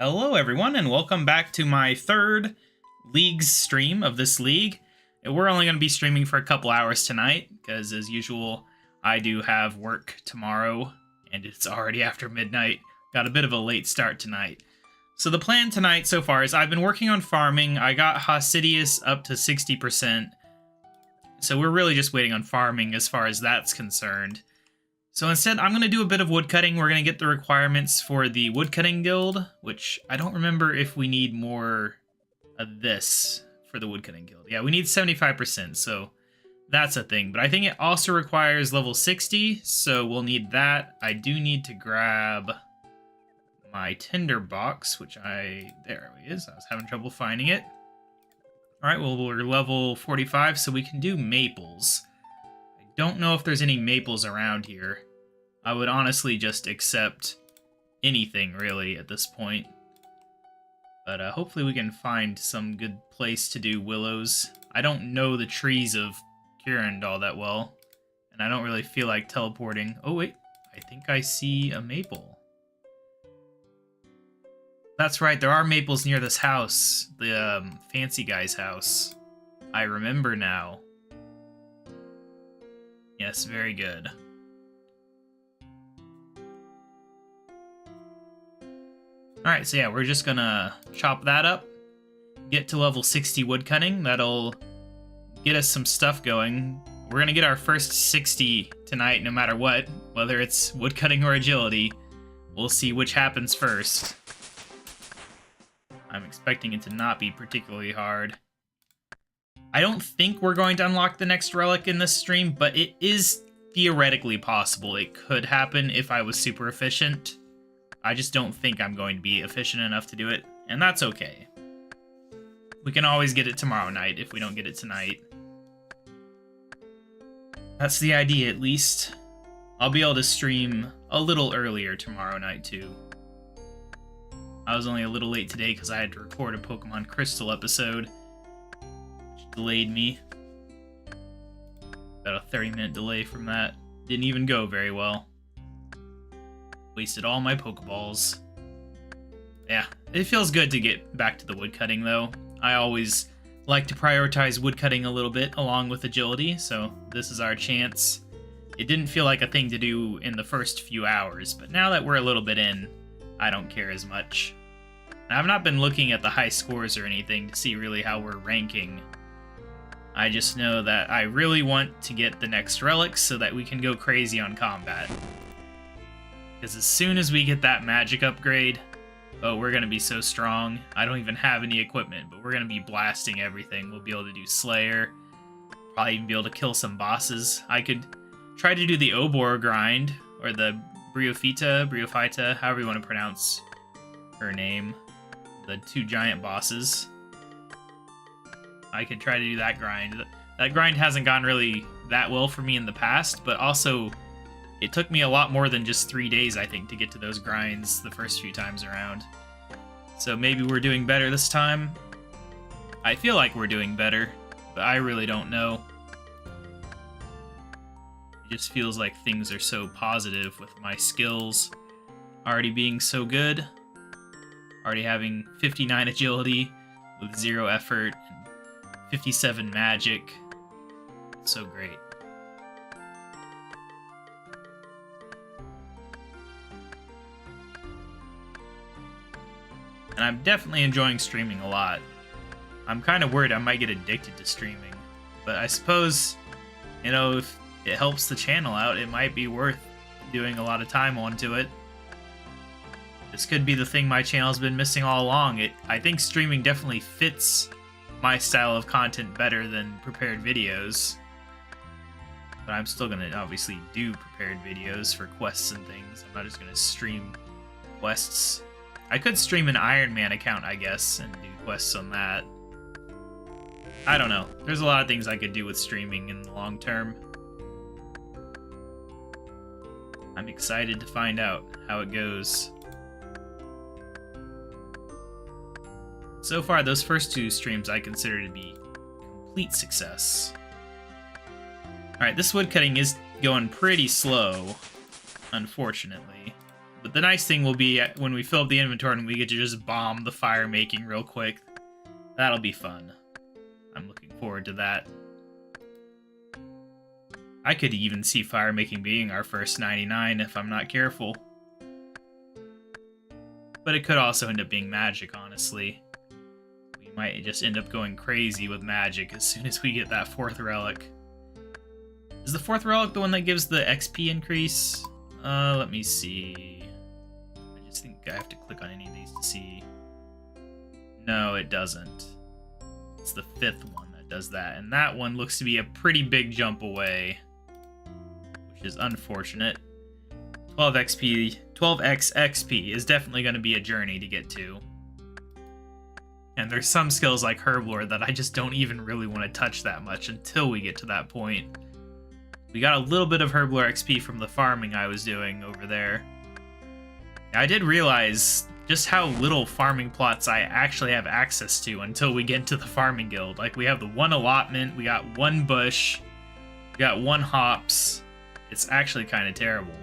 Hello everyone, and welcome back to my third Leagues stream of this league. And we're only going to be streaming for a couple hours tonight, because as usual, I do have work tomorrow, and it's already after midnight. Got a bit of a late start tonight. So the plan tonight so far is I've been working on farming. I got Hausidius up to 60%, so we're really just waiting on farming as far as that's concerned. So instead, I'm going to do a bit of woodcutting. We're going to get the requirements for the woodcutting guild, which I don't remember if we need more of this for the woodcutting guild. Yeah, we need 75%, so that's a thing. But I think it also requires level 60, so we'll need that. I do need to grab my tinder box, which there it is. I was having trouble finding it. All right, well, we're level 45, so we can do maples. Don't know if there's any maples around here. I would honestly just accept anything, really, at this point. But hopefully we can find some good place to do willows. I don't know the trees of Curand all that well, and I don't really feel like teleporting. Oh, wait. I think I see a maple. That's right, there are maples near this house. The fancy guy's house. I remember now. Yes, very good. Alright, so yeah, we're just gonna chop that up, get to level 60 woodcutting. That'll get us some stuff going. We're gonna get our first 60 tonight no matter what, whether it's woodcutting or agility. We'll see which happens first. I'm expecting it to not be particularly hard. I don't think we're going to unlock the next relic in this stream, but it is theoretically possible. It could happen if I was super efficient. I just don't think I'm going to be efficient enough to do it, and that's okay. We can always get it tomorrow night if we don't get it tonight. That's the idea, at least. I'll be able to stream a little earlier tomorrow night, too. I was only a little late today because I had to record a Pokemon Crystal episode, delayed me. About a 30-minute delay from that. Didn't even go very well. Wasted all my Pokeballs. Yeah, it feels good to get back to the woodcutting, though. I always like to prioritize woodcutting a little bit along with agility, so this is our chance. It didn't feel like a thing to do in the first few hours, but now that we're a little bit in, I don't care as much. I've not been looking at the high scores or anything to see really how we're ranking. I just know that I really want to get the next relics so that we can go crazy on combat. Because as soon as we get that magic upgrade, oh, we're going to be so strong. I don't even have any equipment, but we're going to be blasting everything. We'll be able to do Slayer, probably even be able to kill some bosses. I could try to do the Obor grind, or the Bryophyta, however you want to pronounce her name. The two giant bosses. I could try to do that grind. That grind hasn't gone really that well for me in the past, but also it took me a lot more than just 3 days, I think, to get to those grinds the first few times around. So maybe we're doing better this time. I feel like we're doing better, but I really don't know. It just feels like things are so positive with my skills already being so good. Already having 59 agility with 0 effort. 57 magic. It's so great. And I'm definitely enjoying streaming a lot. I'm kind of worried I might get addicted to streaming. But I suppose, you know, if it helps the channel out, it might be worth doing a lot of time onto it. This could be the thing my channel's been missing all along. I think streaming definitely fits my style of content better than prepared videos. But I'm still gonna obviously do prepared videos for quests and things. I'm not just gonna stream quests. I could stream an Iron Man account, I guess, and do quests on that. I don't know. There's a lot of things I could do with streaming in the long term. I'm excited to find out how it goes. So far, those first 2 streams I consider to be complete success. Alright, this woodcutting is going pretty slow, unfortunately. But the nice thing will be when we fill up the inventory and we get to just bomb the fire making real quick. That'll be fun. I'm looking forward to that. I could even see fire making being our first 99 if I'm not careful. But it could also end up being magic, honestly. We might just end up going crazy with magic as soon as we get that 4th relic. Is the 4th relic the one that gives the XP increase? Let me see. I just think I have to click on any of these to see. No, it doesn't. It's the 5th one that does that, and that one looks to be a pretty big jump away, which is unfortunate. 12x XP is definitely going to be a journey to get to. And there's some skills like Herblore that I just don't even really want to touch that much until we get to that point. We got a little bit of Herblore XP from the farming I was doing over there. I did realize just how little farming plots I actually have access to until we get into the farming guild. Like, we have the 1 allotment, we got 1 bush, we got 1 hops. It's actually kind of terrible.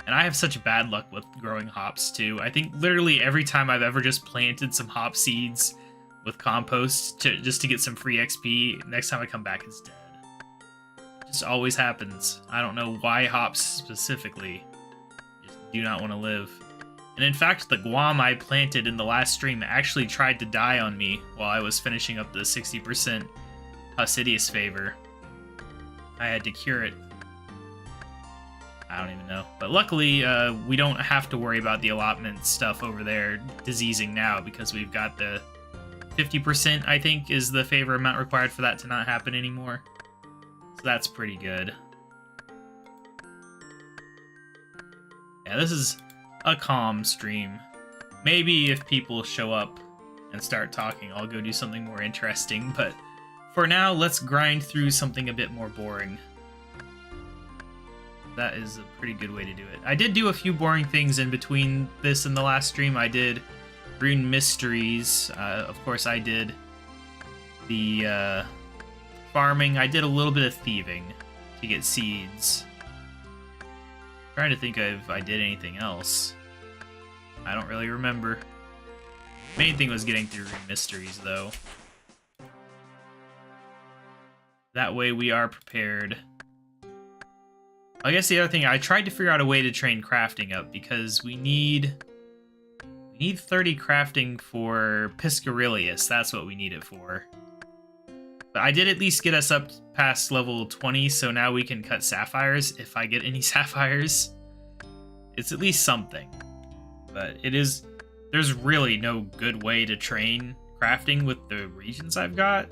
And I have such bad luck with growing hops, too. I think literally every time I've ever just planted some hop seeds with compost just to get some free XP, next time I come back, it's dead. It just always happens. I don't know why hops specifically. Just do not want to live. And in fact, the guam I planted in the last stream actually tried to die on me while I was finishing up the 60% Hausidius favor. I had to cure it. I don't even know. But luckily, we don't have to worry about the allotment stuff over there diseasing now because we've got the 50%, I think, is the favor amount required for that to not happen anymore. So that's pretty good. Yeah, this is a calm stream. Maybe if people show up and start talking, I'll go do something more interesting. But for now, let's grind through something a bit more boring. That is a pretty good way to do it. I did do a few boring things in between this and the last stream. I did Rune Mysteries. Of course, I did the farming. I did a little bit of thieving to get seeds. Trying to think if I did anything else. I don't really remember. Main thing was getting through Rune Mysteries, though. That way we are prepared. I guess the other thing, I tried to figure out a way to train crafting up because we need 30 crafting for Piscarilius. That's what we need it for. But I did at least get us up past level 20, so now we can cut sapphires if I get any sapphires. It's at least something. But there's really no good way to train crafting with the regions I've got.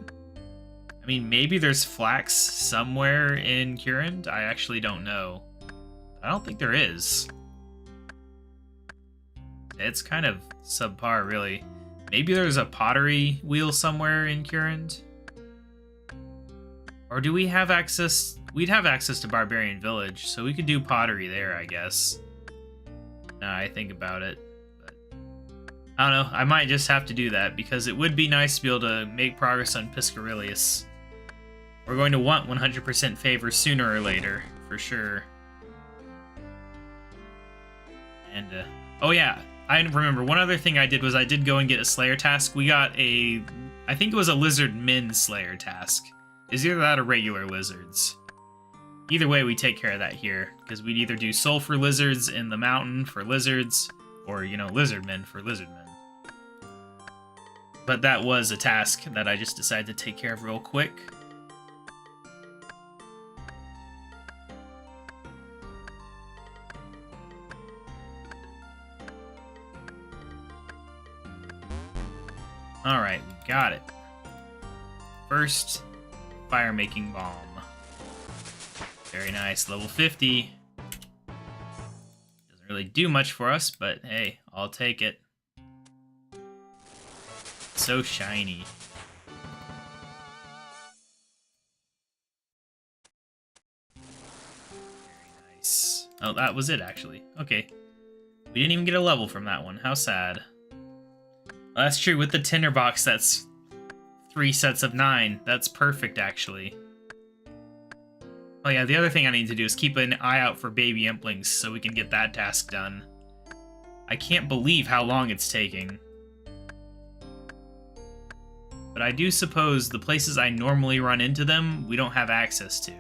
I mean, maybe there's flax somewhere in Current. I actually don't know. I don't think there is. It's kind of subpar, really. Maybe there's a pottery wheel somewhere in Current. Or do we have access? We'd have access to Barbarian Village, so we could do pottery there, I guess. Now I think about it. But I don't know. I might just have to do that, because it would be nice to be able to make progress on Piscarilius. We're going to want 100% favor sooner or later, for sure. And, oh yeah, I remember one other thing I did was I did go and get a Slayer task. We got I think it was a Lizard Min Slayer task. Is either that or regular lizards. Either way, we take care of that here, because we'd either do sulfur lizards in the mountain for lizards, or, you know, lizard men for lizard men. But that was a task that I just decided to take care of real quick. Alright, we got it. First, fire-making bomb. Very nice, level 50. Doesn't really do much for us, but hey, I'll take it. So shiny. Very nice. Oh, that was it, actually. Okay. We didn't even get a level from that one. How sad. Well, that's true. With the tinderbox, that's 3 sets of 9. That's perfect, actually. Oh yeah, the other thing I need to do is keep an eye out for baby implings so we can get that task done. I can't believe how long it's taking. But I do suppose the places I normally run into them, we don't have access to.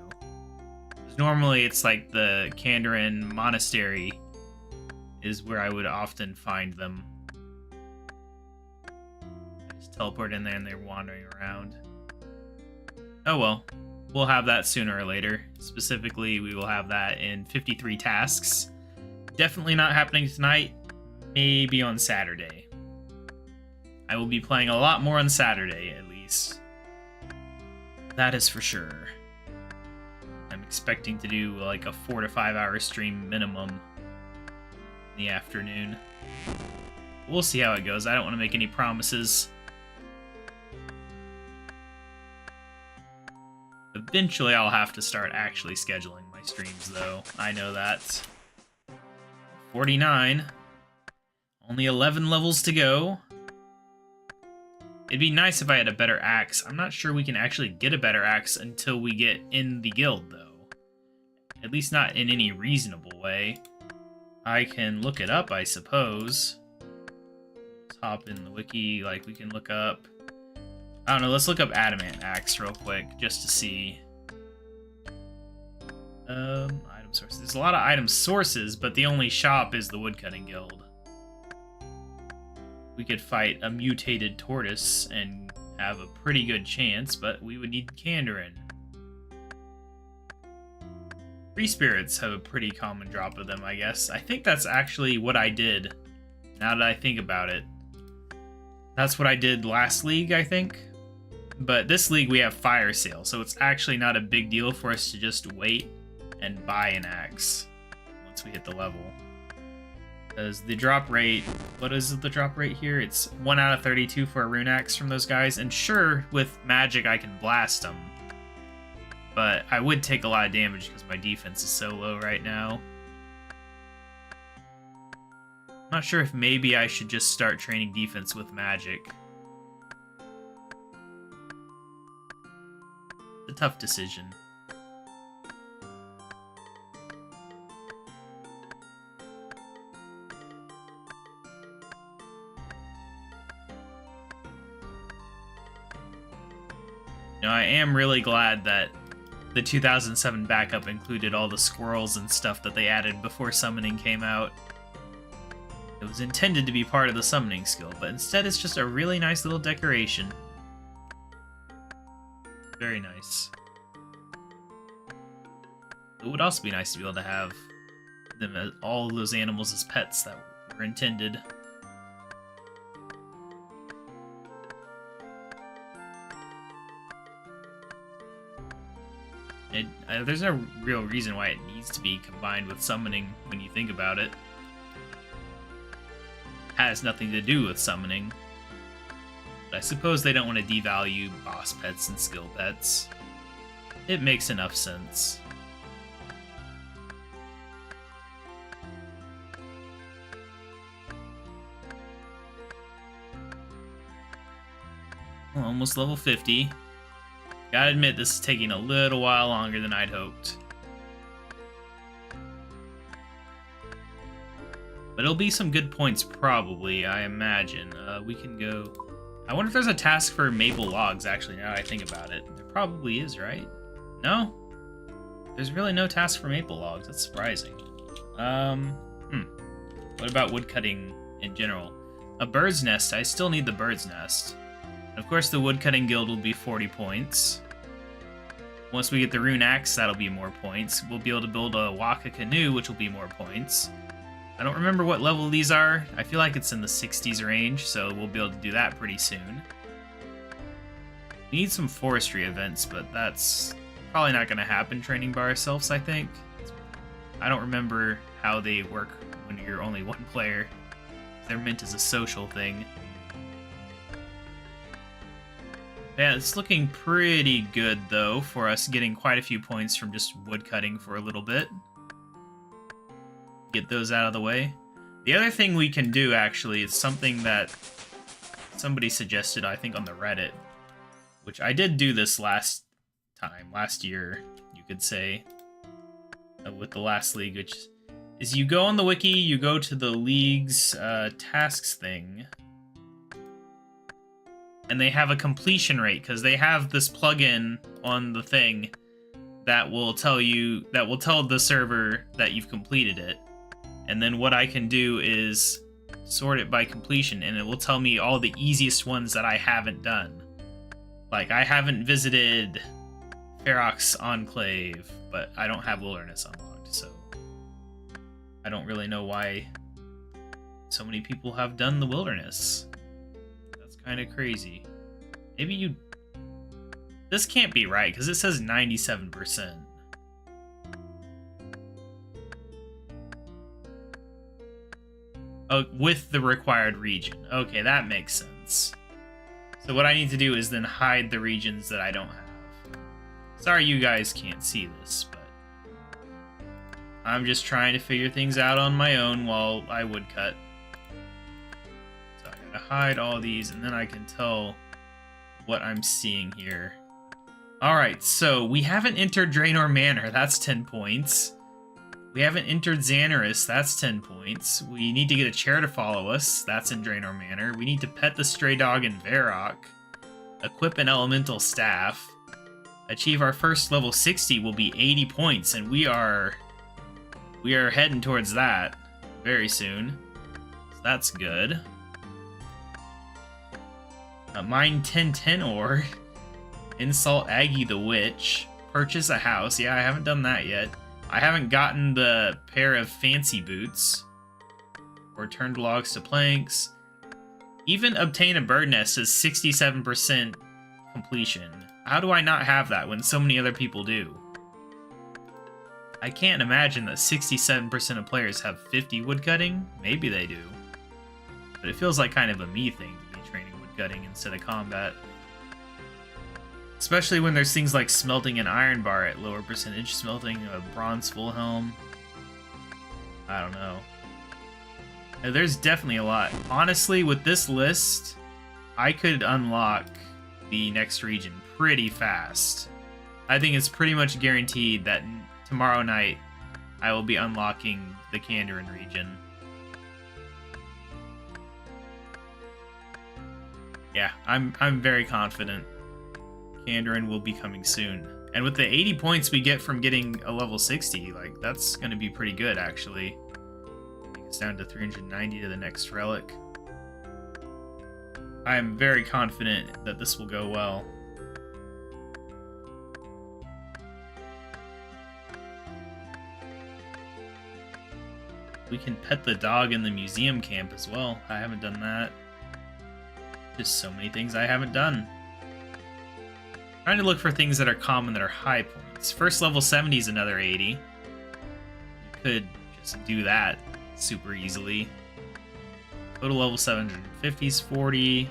Normally it's like the Kandarin Monastery is where I would often find them. I just teleport in there and they're wandering around. Oh well, we'll have that sooner or later. Specifically, we will have that in 53 tasks. Definitely not happening tonight, maybe on Saturday. I will be playing a lot more on Saturday, at least. That is for sure. I'm expecting to do like a 4 to 5 hour stream minimum in the afternoon. We'll see how it goes. I don't want to make any promises. Eventually I'll have to start actually scheduling my streams though. I know that. 49. Only 11 levels to go. It'd be nice if I had a better axe. I'm not sure we can actually get a better axe until we get in the guild, though. At least not in any reasonable way. I can look it up, I suppose. Let's hop in the wiki, like we can look up... I don't know, let's look up Adamant Axe real quick, just to see. Item sources. There's a lot of item sources, but the only shop is the Woodcutting Guild. We could fight a mutated tortoise and have a pretty good chance, but we would need Kandarin. Free spirits have a pretty common drop of them, I guess. I think that's actually what I did, now that I think about it. That's what I did last league, I think. But this league we have fire sale, so it's actually not a big deal for us to just wait and buy an axe once we hit the level. Because the drop rate, what is the drop rate here? It's 1 out of 32 for a rune axe from those guys. And sure, with magic I can blast them. But I would take a lot of damage because my defense is so low right now. I'm not sure if maybe I should just start training defense with magic. It's a tough decision. You know, I am really glad that the 2007 backup included all the squirrels and stuff that they added before summoning came out. It was intended to be part of the summoning skill, but instead it's just a really nice little decoration. Very nice. It would also be nice to be able to have them as, all of those animals as pets that were intended. There's no real reason why it needs to be combined with summoning when you think about it. It has nothing to do with summoning. But I suppose they don't want to devalue boss pets and skill pets. It makes enough sense. Well, almost level 50. Gotta admit, this is taking a little while longer than I'd hoped. But it'll be some good points, probably, I imagine. We can go... I wonder if there's a task for maple logs, actually, now that I think about it. There probably is, right? No? There's really no task for maple logs. That's surprising. What about woodcutting in general? A bird's nest. I still need the bird's nest. Of course, the woodcutting guild will be 40 points. Once we get the rune axe, that'll be more points. We'll be able to build a waka canoe, which will be more points. I don't remember what level these are. I feel like it's in the 60s range, so we'll be able to do that pretty soon. We need some forestry events, but that's probably not going to happen training by ourselves, I think. I don't remember how they work when you're only one player. They're meant as a social thing. Yeah, it's looking pretty good, though, for us getting quite a few points from just woodcutting for a little bit. Get those out of the way. The other thing we can do, actually, is something that somebody suggested, I think, on the Reddit, which I did do this last year, you could say, with the last league, which is you go on the wiki, you go to the League's tasks thing, and they have a completion rate, because they have this plugin on the thing that will tell the server that you've completed it. And then what I can do is sort it by completion, and it will tell me all the easiest ones that I haven't done. Like, I haven't visited Ferox Enclave, but I don't have Wilderness unlocked, so I don't really know why so many people have done the Wilderness. That's kind of crazy. Maybe you... This can't be right, because it says 97%. Oh, with the required region. Okay, that makes sense. So what I need to do is then hide the regions that I don't have. Sorry you guys can't see this, but I'm just trying to figure things out on my own while I woodcut. So I gotta hide all these, and then I can tell what I'm seeing here. Alright, so we haven't entered Draenor Manor, that's 10 points. We haven't entered Xanaris, that's 10 points. We need to get a chair to follow us, that's in Draenor Manor. We need to pet the stray dog in Varrock. Equip an elemental staff. Achieve our first level 60 will be 80 points, and we are heading towards that very soon. So that's good. Mine 1010 ore. Insult Aggie the Witch. Purchase a house. Yeah, I haven't done that yet. I haven't gotten the pair of fancy boots. Or turned logs to planks. Even obtain a bird nest is 67% completion. How do I not have that when so many other people do? I can't imagine that 67% of players have 50 woodcutting. Maybe they do. But it feels like kind of a me thing to be training woodcutting instead of combat. Especially when there's things like smelting an iron bar at lower percentage, smelting a bronze full helm. I don't know. There's definitely a lot. Honestly, with this list, I could unlock the next region pretty fast. I think it's pretty much guaranteed that tomorrow night I will be unlocking the Kandarin region. Yeah, I'm very confident Kandarin will be coming soon. And with the 80 points we get from getting a level 60, like, that's going to be pretty good, actually. It's down to 390 to the next relic. I am very confident that this will go well. We can pet the dog in the museum camp as well. I haven't done that. Just so many things I haven't done. Trying to look for things that are common that are high points. First level 70 is another 80. You could just do that super easily. Total level 750 is 40.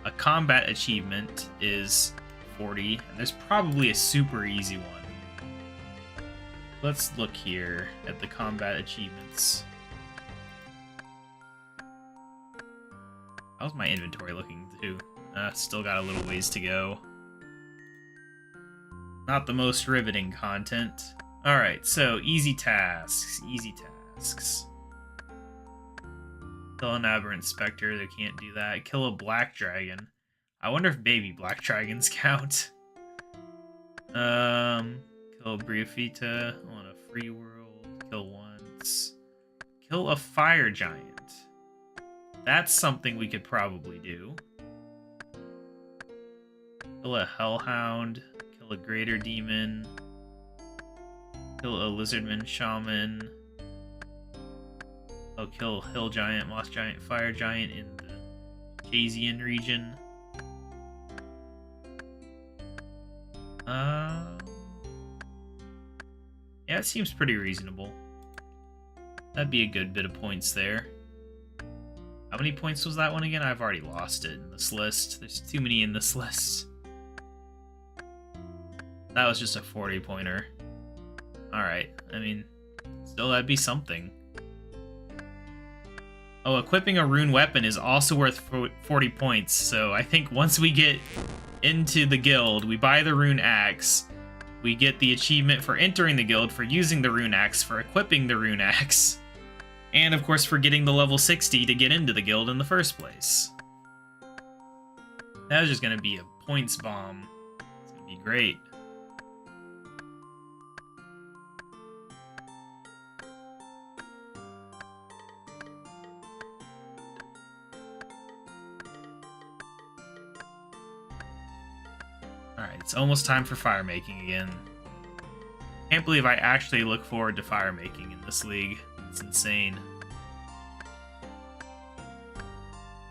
A combat achievement is 40. And there's probably a super easy one. Let's look here at the combat achievements. How's my inventory looking too? Still got a little ways to go. Not the most riveting content. Alright, so easy tasks. Easy tasks. Kill an aberrant specter, they can't do that. Kill a black dragon. I wonder if baby black dragons count. Kill a Briofita on a free world. Kill once. Kill a fire giant. That's something we could probably do. Kill a hellhound. Kill a greater demon. Kill a lizardman shaman. I'll kill hill giant, moss giant, fire giant in the Jasian region. Yeah, it seems pretty reasonable. That'd be a good bit of points there. How many points was that one again? I've already lost it in this list. There's too many in this list. That was just a 40-pointer. Alright, I mean, still that'd be something. Oh, equipping a rune weapon is also worth 40 points, so I think once we get into the guild, we buy the rune axe, we get the achievement for entering the guild, for using the rune axe, for equipping the rune axe, And of course for getting the level 60 to get into the guild in the first place. That was just going to be a points bomb. It's going to be great. Alright, it's almost time for fire making again. Can't believe I actually look forward to fire making in this league. It's insane.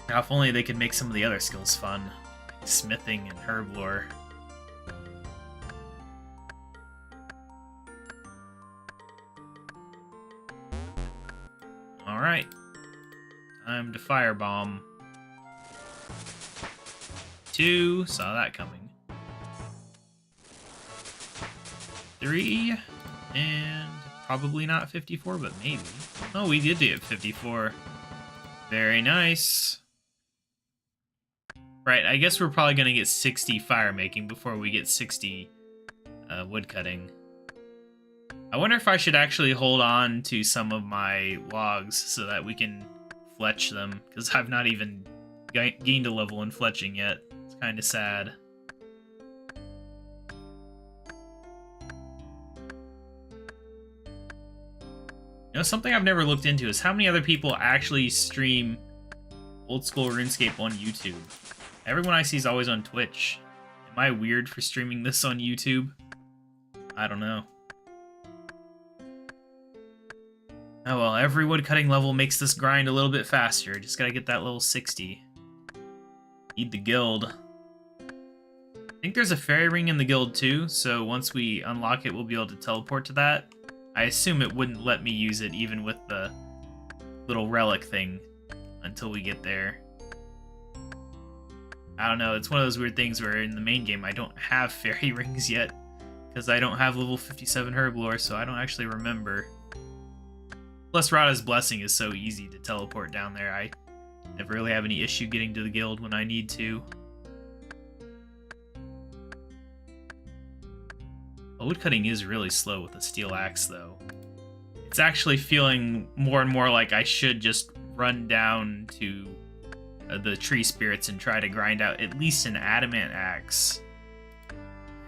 Now, if only they could make some of the other skills fun, like smithing and herb lore. Alright. Time to firebomb. 2, saw that coming. 3, and probably not 54, but maybe. Oh, we did get 54. Very nice. Right, I guess we're probably going to get 60 fire making before we get 60 wood cutting. I wonder if I should actually hold on to some of my logs so that we can fletch them, because I've not even gained a level in fletching yet. It's kind of sad. You know, something I've never looked into is how many other people actually stream old school RuneScape on YouTube. Everyone I see is always on Twitch. Am I weird for streaming this on YouTube? I don't know. Oh well, every woodcutting level makes this grind a little bit faster. Just gotta get that level 60. Need the guild. I think there's a fairy ring in the guild too, so once we unlock it, we'll be able to teleport to that. I assume it wouldn't let me use it even with the little relic thing until we get there. I don't know, it's one of those weird things where in the main game I don't have fairy rings yet because I don't have level 57 herb lore, so I don't actually remember. Plus Rada's Blessing is so easy to teleport down there. I never really have any issue getting to the guild when I need to. Woodcutting is really slow with the steel axe, though. It's actually feeling more and more like I should just run down to the tree spirits and try to grind out at least an adamant axe.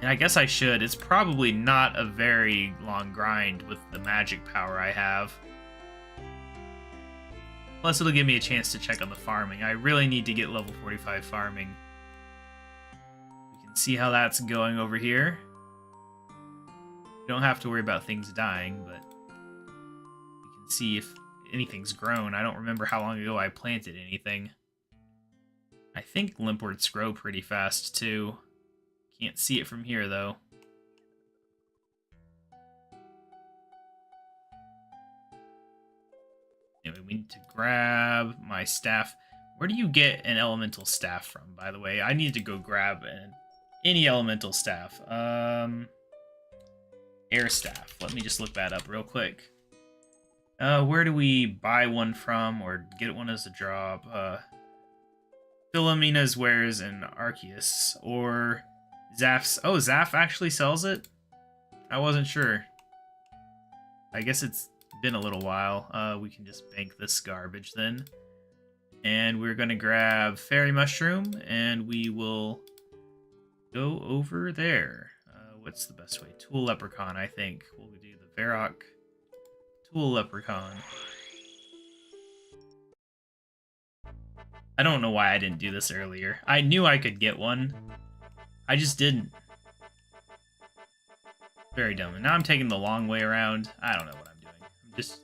And I guess I should. It's probably not a very long grind with the magic power I have. Plus, it'll give me a chance to check on the farming. I really need to get level 45 farming. We can see how that's going over here. We don't have to worry about things dying, but we can see if anything's grown. I don't remember how long ago I planted anything. I think limpworts grow pretty fast, too. Can't see it from here, though. Anyway, we need to grab my staff. Where do you get an elemental staff from, by the way? I need to go grab any elemental staff. Air staff. Let me just look that up real quick. Where do we buy one from or get one as a drop? Philomena's Wares and Arceus. Or Zaf's. Oh, Zaf actually sells it? I wasn't sure. I guess it's been a little while. We can just bank this garbage then. And we're going to grab Fairy Mushroom, and we will go over there. What's the best way? Tool Leprechaun, I think. We'll do the Varrock Tool Leprechaun. I don't know why I didn't do this earlier. I knew I could get one. I just didn't. Very dumb. And now I'm taking the long way around. I don't know what I'm doing. I'm just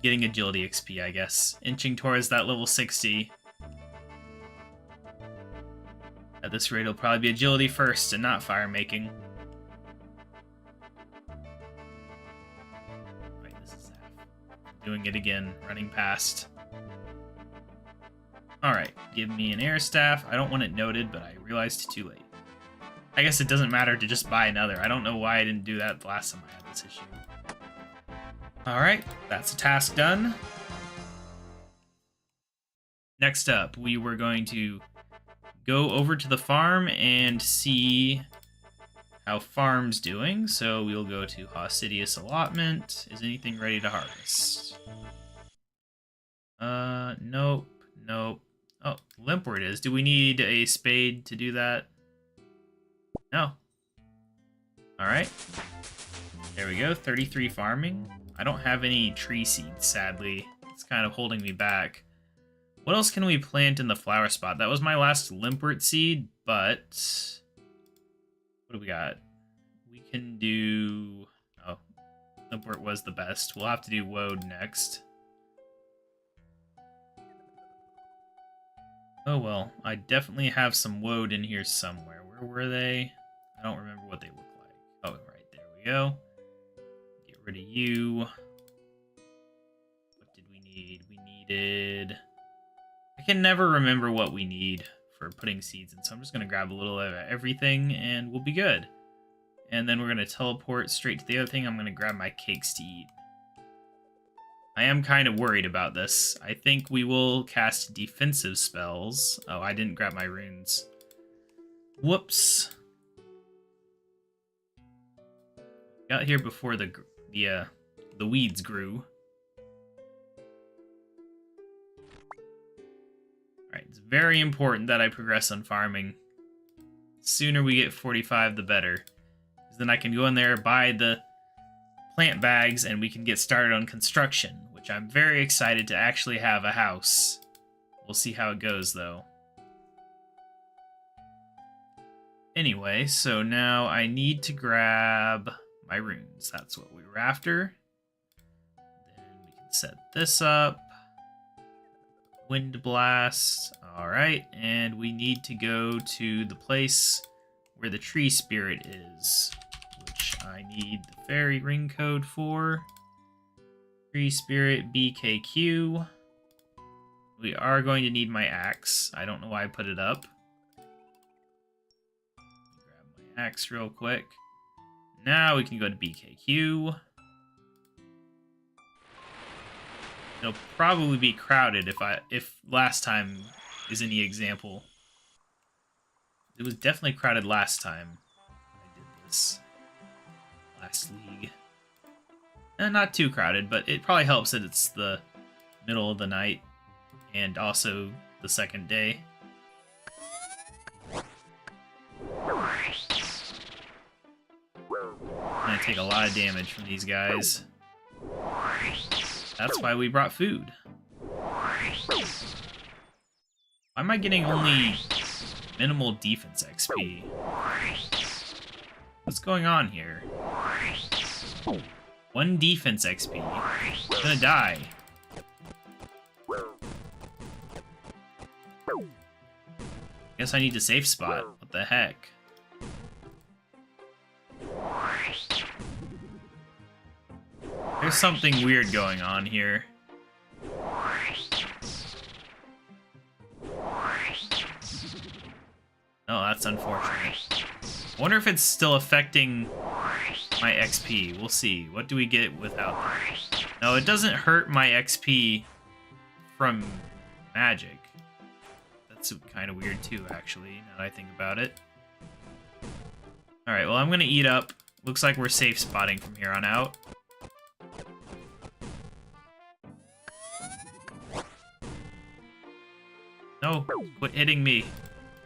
getting agility XP, I guess. Inching towards that level 60. At this rate, it'll probably be agility first and not fire making. Right, this is Zaf. Doing it again, running past. Alright, give me an air staff. I don't want it noted, but I realized too late. I guess it doesn't matter to just buy another. I don't know why I didn't do that the last time I had this issue. Alright, that's a task done. Next up, we were going to go over to the farm and see how farm's doing. So we'll go to Hausidius Allotment. Is anything ready to harvest? Nope, nope. Oh, Limpward is. Do we need a spade to do that? No. Alright. There we go, 33 farming. I don't have any tree seeds, sadly. It's kind of holding me back. What else can we plant in the flower spot? That was my last Limpwort seed, but... What do we got? We can do... Oh, Limpwort was the best. We'll have to do Woad next. Oh well, I definitely have some Woad in here somewhere. Where were they? I don't remember what they look like. Oh, right, there we go. Get rid of you. What did we need? We needed... I can never remember what we need for putting seeds in, so I'm just going to grab a little of everything, and we'll be good. And then we're going to teleport straight to the other thing. I'm going to grab my cakes to eat. I am kind of worried about this. I think we will cast defensive spells. Oh, I didn't grab my runes. Whoops. Got here before the weeds grew. Alright, it's very important that I progress on farming. The sooner we get 45, the better. Because then I can go in there, buy the plant bags, and we can get started on construction, which I'm very excited to actually have a house. We'll see how it goes, though. Anyway, so now I need to grab my runes. That's what we were after. Then we can set this up. Wind Blast. Alright, and we need to go to the place where the tree spirit is, which I need the fairy ring code for. Tree spirit BKQ. We are going to need my axe. I don't know why I put it up. Grab my axe real quick. Now we can go to BKQ. It'll probably be crowded if last time is any example. It was definitely crowded last time I did this. Last league. Not too crowded, but it probably helps that it's the middle of the night and also the second day. I'm gonna take a lot of damage from these guys. That's why we brought food. Why am I getting only minimal defense XP? What's going on here? 1 defense XP. I'm gonna die. Guess I need a safe spot. What the heck? There's something weird going on here. Oh, that's unfortunate. I wonder if it's still affecting my XP. We'll see. What do we get without that? No, it doesn't hurt my XP from magic. That's kind of weird too, actually, now that I think about it. Alright, well, I'm gonna eat up. Looks like we're safe spotting from here on out. No, quit hitting me.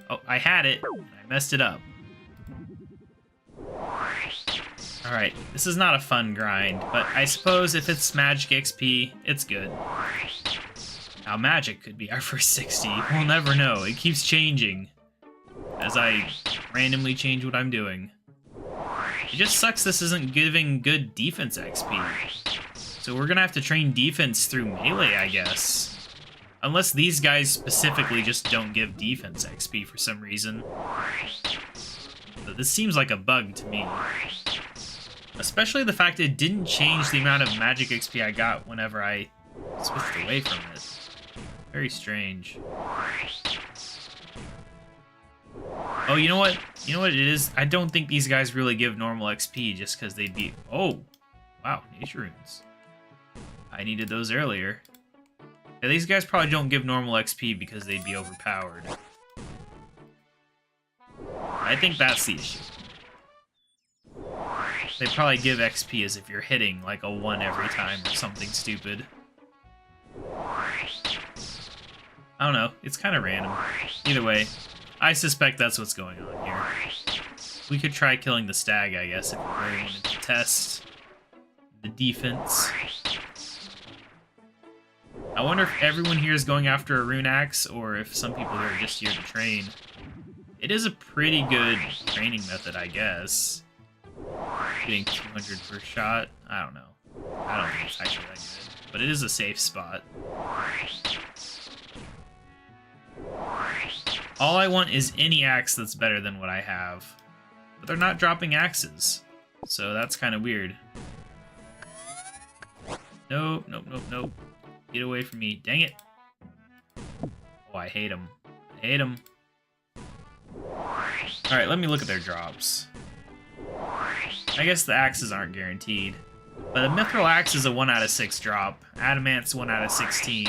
Oh, I had it, and I messed it up. Alright, this is not a fun grind, but I suppose if it's magic XP, it's good. Now, magic could be our first 60. We'll never know. It keeps changing as I randomly change what I'm doing. It just sucks this isn't giving good defense XP. So we're gonna have to train defense through melee, I guess. Unless these guys specifically just don't give defense XP for some reason. But this seems like a bug to me. Especially the fact it didn't change the amount of magic XP I got whenever I switched away from it. Very strange. Oh, you know what? You know what it is? I don't think these guys really give normal XP just because they'd be... Oh! Wow, nature runes. I needed those earlier. Yeah, these guys probably don't give normal XP because they'd be overpowered. I think that's the issue. They probably give XP as if you're hitting like a 1 every time or something stupid. I don't know. It's kind of random. Either way, I suspect that's what's going on here. We could try killing the stag, I guess, if we really wanted to test the defense. I wonder if everyone here is going after a rune axe, or if some people are just here to train. It is a pretty good training method, I guess. Getting 200 per shot, I don't know. I don't think it's actually that good, but it is a safe spot. All I want is any axe that's better than what I have. But they're not dropping axes, so that's kind of weird. Nope, nope, nope, nope. Get away from me. Dang it. Oh, I hate them. I hate them. Alright, let me look at their drops. I guess the axes aren't guaranteed. But a mithril axe is a 1 out of 6 drop. Adamant's 1 out of 16.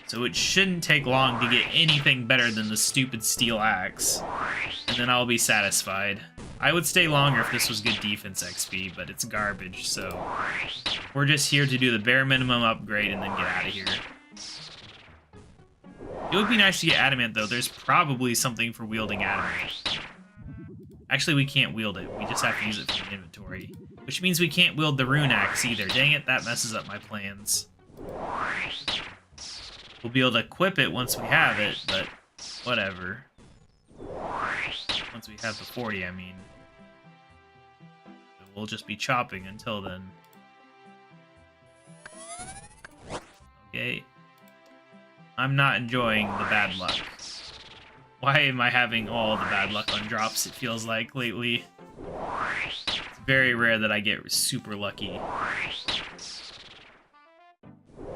So it shouldn't take long to get anything better than the stupid steel axe. And then I'll be satisfied. I would stay longer if this was good defense XP, but it's garbage, so... We're just here to do the bare minimum upgrade and then get out of here. It would be nice to get adamant, though. There's probably something for wielding adamant. Actually, we can't wield it. We just have to use it from the inventory. Which means we can't wield the rune axe either. Dang it, that messes up my plans. We'll be able to equip it once we have it, but whatever. Once we have the 40, I mean. We'll just be chopping until then. Okay. I'm not enjoying the bad luck. Why am I having all the bad luck on drops, it feels like, lately? It's very rare that I get super lucky.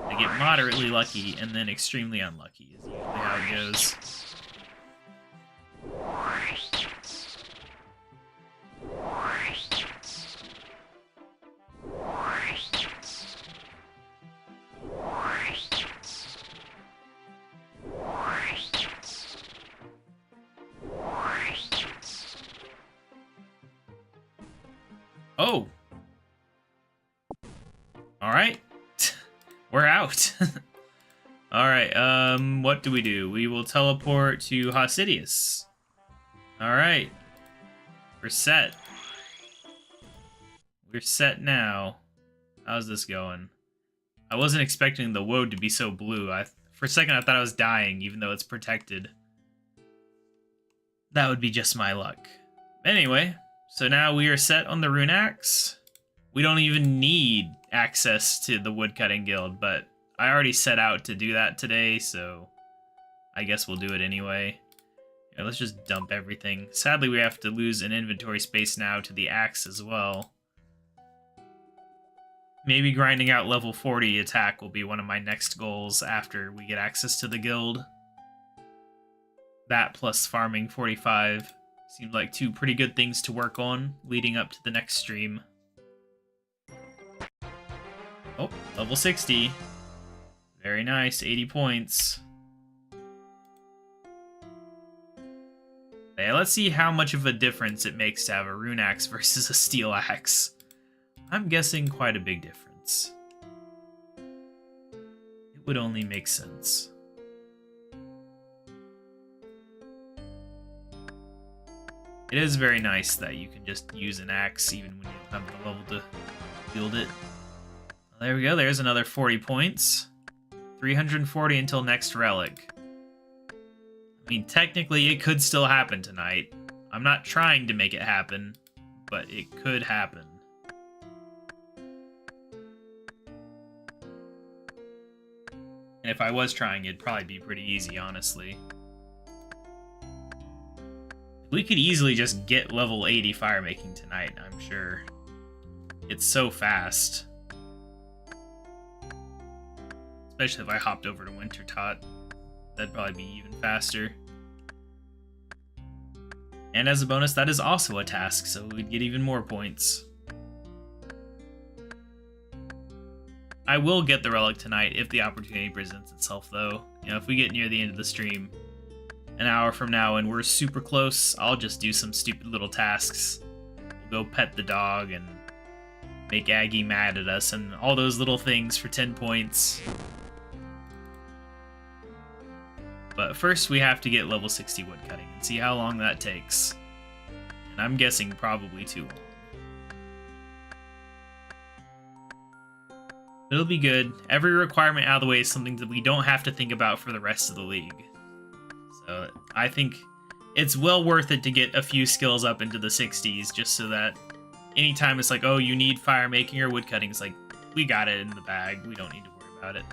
I get moderately lucky, and then extremely unlucky, is usually how it goes. Oh! Alright. We're out. Alright, what do? We will teleport to Hosidius. Alright. We're set. We're set now. How's this going? I wasn't expecting the woad to be so blue. For a second I thought I was dying, even though it's protected. That would be just my luck. Anyway, so now we are set on the rune axe. We don't even need access to the woodcutting guild, but I already set out to do that today, so I guess we'll do it anyway. Yeah, let's just dump everything. Sadly, we have to lose an inventory space now to the axe as well. Maybe grinding out level 40 attack will be one of my next goals after we get access to the guild. That plus farming 45 seemed like two pretty good things to work on leading up to the next stream. Oh, level 60. Very nice, 80 points. Okay, let's see how much of a difference it makes to have a rune axe versus a steel axe. I'm guessing quite a big difference. It would only make sense. It is very nice that you can just use an axe even when you don't have the level to wield it. Well, there we go, there's another 40 points. 340 until next relic. I mean, technically it could still happen tonight. I'm not trying to make it happen, but it could happen. And if I was trying, it'd probably be pretty easy, honestly. We could easily just get level 80 firemaking tonight, I'm sure. It's so fast. Especially if I hopped over to Wintertot. That'd probably be even faster. And as a bonus, that is also a task, so we'd get even more points. I will get the relic tonight if the opportunity presents itself, though. You know, if we get near the end of the stream, an hour from now, and we're super close, I'll just do some stupid little tasks. We'll go pet the dog and make Aggie mad at us and all those little things for 10 points. But first we have to get level 60 woodcutting and see how long that takes. And I'm guessing probably too long. It'll be good. Every requirement out of the way is something that we don't have to think about for the rest of the league. So I think it's well worth it to get a few skills up into the 60s, just so that anytime it's like, oh, you need fire making or wood cutting, it's like, we got it in the bag. We don't need to worry about it.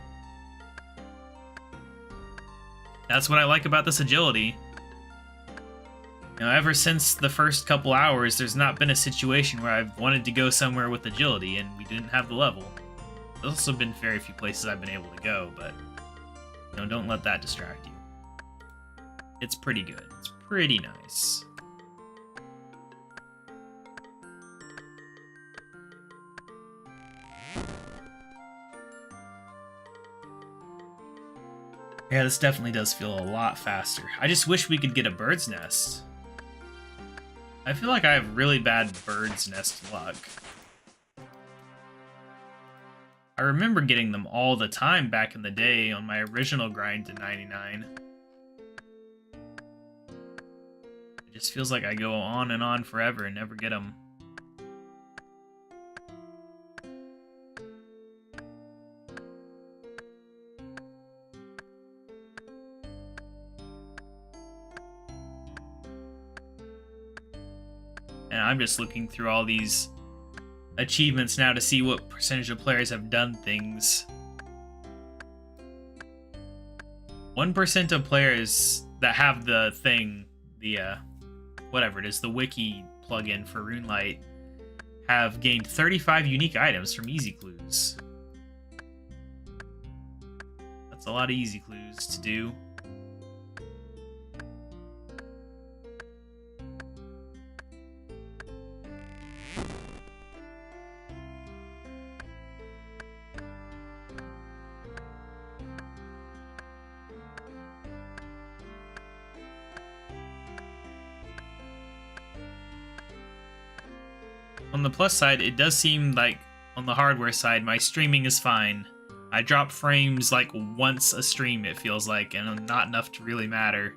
That's what I like about this agility. You know, ever since the first couple hours, there's not been a situation where I've wanted to go somewhere with agility and we didn't have the level. There's also been very few places I've been able to go, but you know, don't let that distract you. It's pretty good. It's pretty nice. Yeah, this definitely does feel a lot faster. I just wish we could get a bird's nest. I feel like I have really bad bird's nest luck. I remember getting them all the time back in the day on my original grind to 99. It just feels like I go on and on forever and never get them. And I'm just looking through all these achievements now to see what percentage of players have done things. 1% of players that have the thing, the whatever it is, the wiki plugin for RuneLite, have gained 35 unique items from easy clues. That's a lot of easy clues to do. On the plus side, it does seem like, on the hardware side, my streaming is fine. I drop frames like once a stream, it feels like, and not enough to really matter.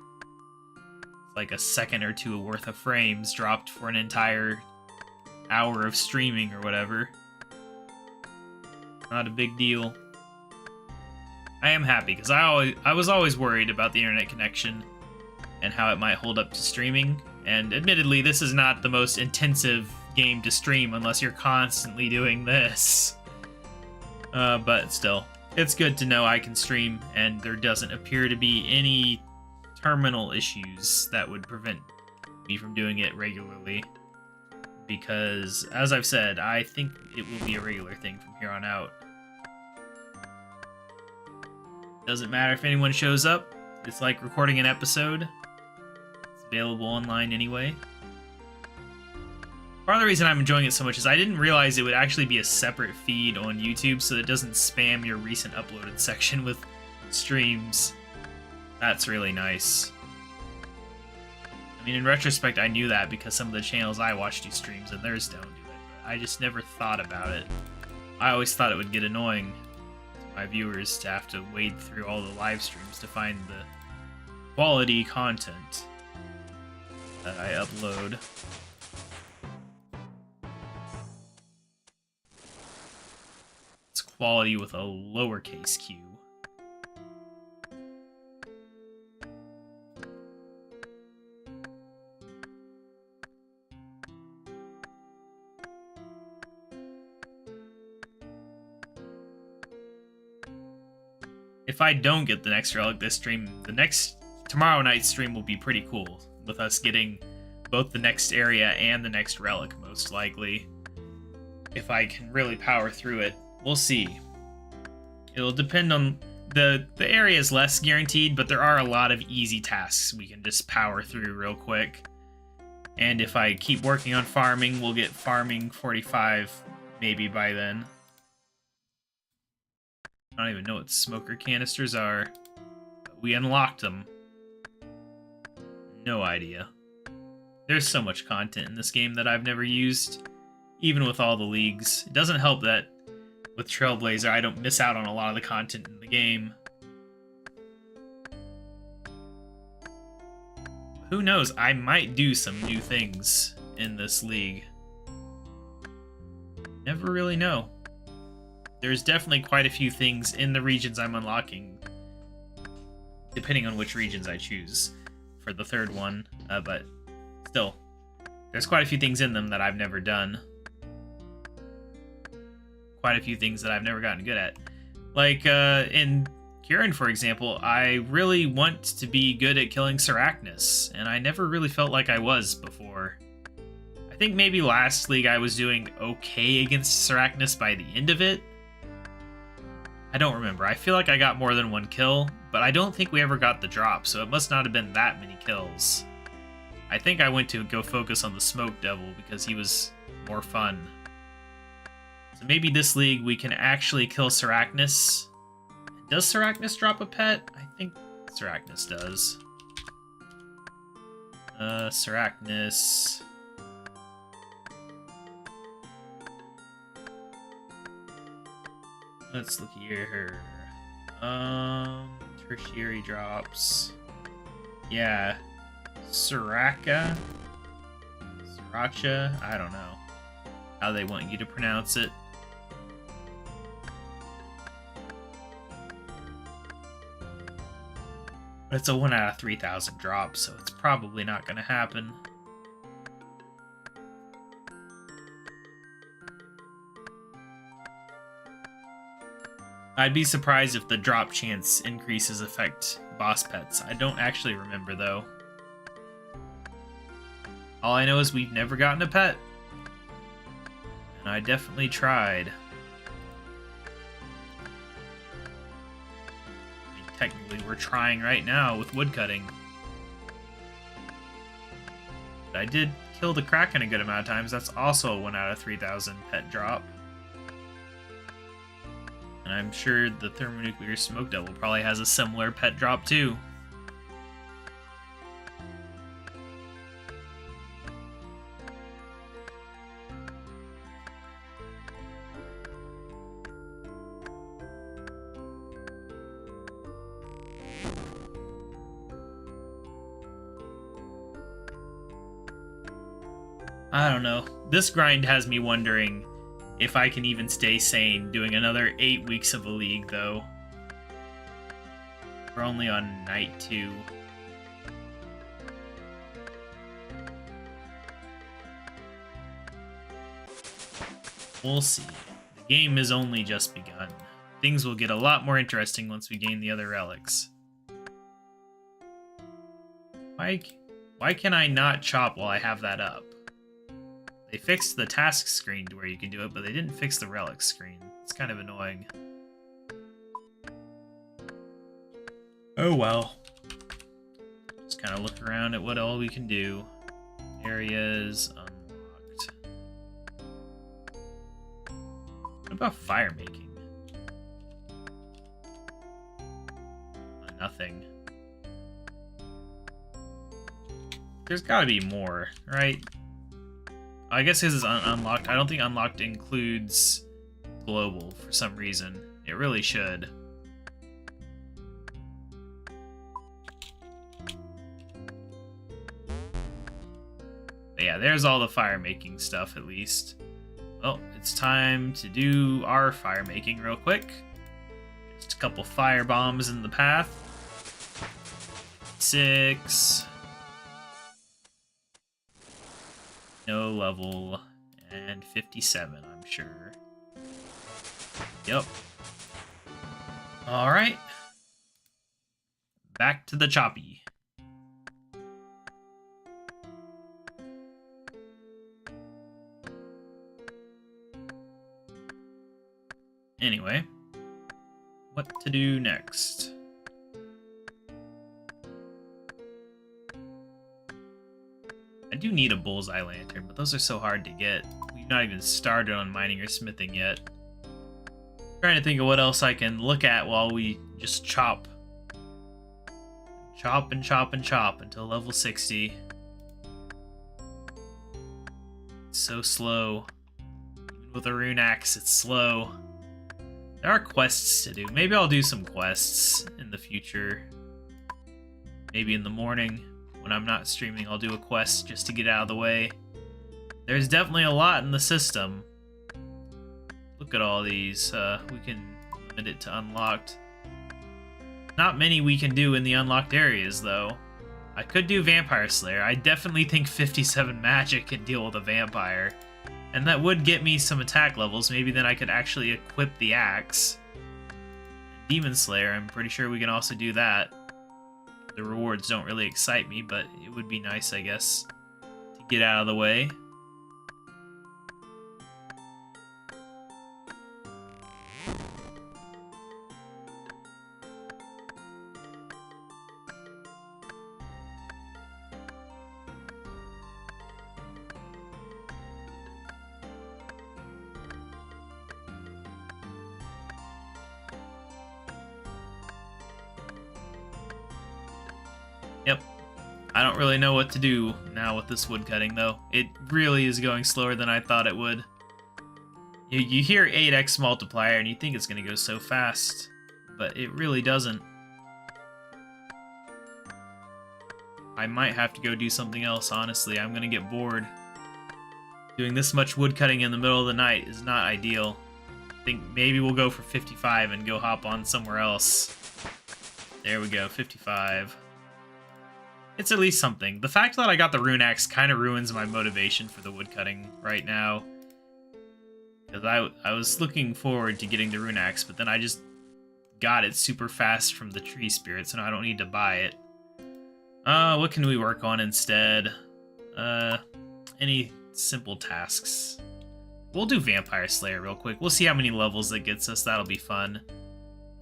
It's like a second or two worth of frames dropped for an entire hour of streaming or whatever. Not a big deal. I am happy, because I was always worried about the internet connection and how it might hold up to streaming. And admittedly, this is not the most intensive game to stream unless you're constantly doing this. But still, it's good to know I can stream and there doesn't appear to be any terminal issues that would prevent me from doing it regularly. Because, as I've said, I think it will be a regular thing from here on out. Doesn't matter if anyone shows up. It's like recording an episode. It's available online anyway. Part of the reason I'm enjoying it so much is I didn't realize it would actually be a separate feed on YouTube, so it doesn't spam your recent uploaded section with streams. That's really nice. I mean, in retrospect, I knew that because some of the channels I watch do streams and theirs don't do it. But I just never thought about it. I always thought it would get annoying to my viewers to have to wade through all the live streams to find the quality content that I upload. Quality with a lowercase q. If I don't get the next relic this stream, tomorrow night's stream will be pretty cool, with us getting both the next area and the next relic, most likely. If I can really power through it. We'll see. It'll depend on... The area is less guaranteed, but there are a lot of easy tasks we can just power through real quick. And if I keep working on farming, we'll get farming 45 maybe by then. I don't even know what smoker canisters are. But we unlocked them. No idea. There's so much content in this game that I've never used, even with all the leagues. It doesn't help that with Trailblazer, I don't miss out on a lot of the content in the game. who knows? I might do some new things in this league. Never really know. There's definitely quite a few things in the regions I'm unlocking, depending on which regions I choose for the third one, but still, there's quite a few things in them that I've never done. Quite a few things that I've never gotten good at. Like, in Kieran, for example, I really want to be good at killing Sarachnis, and I never really felt like I was before. I think maybe last league I was doing okay against Sarachnis by the end of it. I don't remember. I feel like I got more than one kill, but I don't think we ever got the drop, so it must not have been that many kills. I think I went to go focus on the Smoke Devil because he was more fun. So maybe this league we can actually kill Sarachnis. Does Sarachnis drop a pet? I think Sarachnis does. Sarachnis. Let's look here. Tertiary drops. Yeah. Sriracha? Sriracha? I don't know how they want you to pronounce it. It's a 1 out of 3,000 drop, so it's probably not going to happen. I'd be surprised if the drop chance increases affect boss pets. I don't actually remember, though. All I know is we've never gotten a pet. And I definitely tried. I mean, technically, we're trying right now with woodcutting. But I did kill the Kraken a good amount of times. That's also a 1 out of 3,000 pet drop. And I'm sure the Thermonuclear Smoke Devil probably has a similar pet drop too. I don't know. This grind has me wondering if I can even stay sane doing another 8 weeks of a league, though. We're only on night 2. We'll see. The game has only just begun. Things will get a lot more interesting once we gain the other relics. Why can I not chop while I have that up? They fixed the task screen to where you can do it, but they didn't fix the relic screen. It's kind of annoying. Oh well. Just kind of look around at what all we can do. Areas unlocked. What about fire making? Nothing. There's gotta be more, right? I guess his is unlocked. I don't think unlocked includes global for some reason. It really should. But yeah, there's all the fire making stuff at least. Well, it's time to do our fire making real quick. Just a couple fire bombs in the path. 6. No level, and 57, I'm sure. Yep. Alright. Back to the choppy. Anyway, what to do next? I do need a bullseye lantern, but those are so hard to get. We've not even started on mining or smithing yet. Trying to think of what else I can look at while we just chop. Chop and chop and chop until level 60. It's so slow. Even with a rune axe, it's slow. There are quests to do. Maybe I'll do some quests in the future. Maybe in the morning when when I'm not streaming, I'll do a quest just to get out of the way. There's definitely a lot in the system. Look at all these. We can limit it to unlocked. Not many we can do in the unlocked areas, though. I could do Vampire Slayer. I definitely think 57 magic can deal with a vampire. And that would get me some attack levels. Maybe then I could actually equip the axe. Demon Slayer, I'm pretty sure we can also do that. The rewards don't really excite me, but it would be nice, I guess, to get out of the way. Yep. I don't really know what to do now with this woodcutting, though. It really is going slower than I thought it would. You hear 8x multiplier and you think it's going to go so fast, but it really doesn't. I might have to go do something else, honestly. I'm going to get bored. Doing this much woodcutting in the middle of the night is not ideal. I think maybe we'll go for 55 and go hop on somewhere else. There we go, 55. It's at least something. The fact that I got the rune axe kind of ruins my motivation for the woodcutting right now. Because I was looking forward to getting the rune axe, but then I just got it super fast from the tree spirit, so now I don't need to buy it. What can we work on instead? Any simple tasks. We'll do Vampire Slayer real quick. We'll see how many levels that gets us. That'll be fun.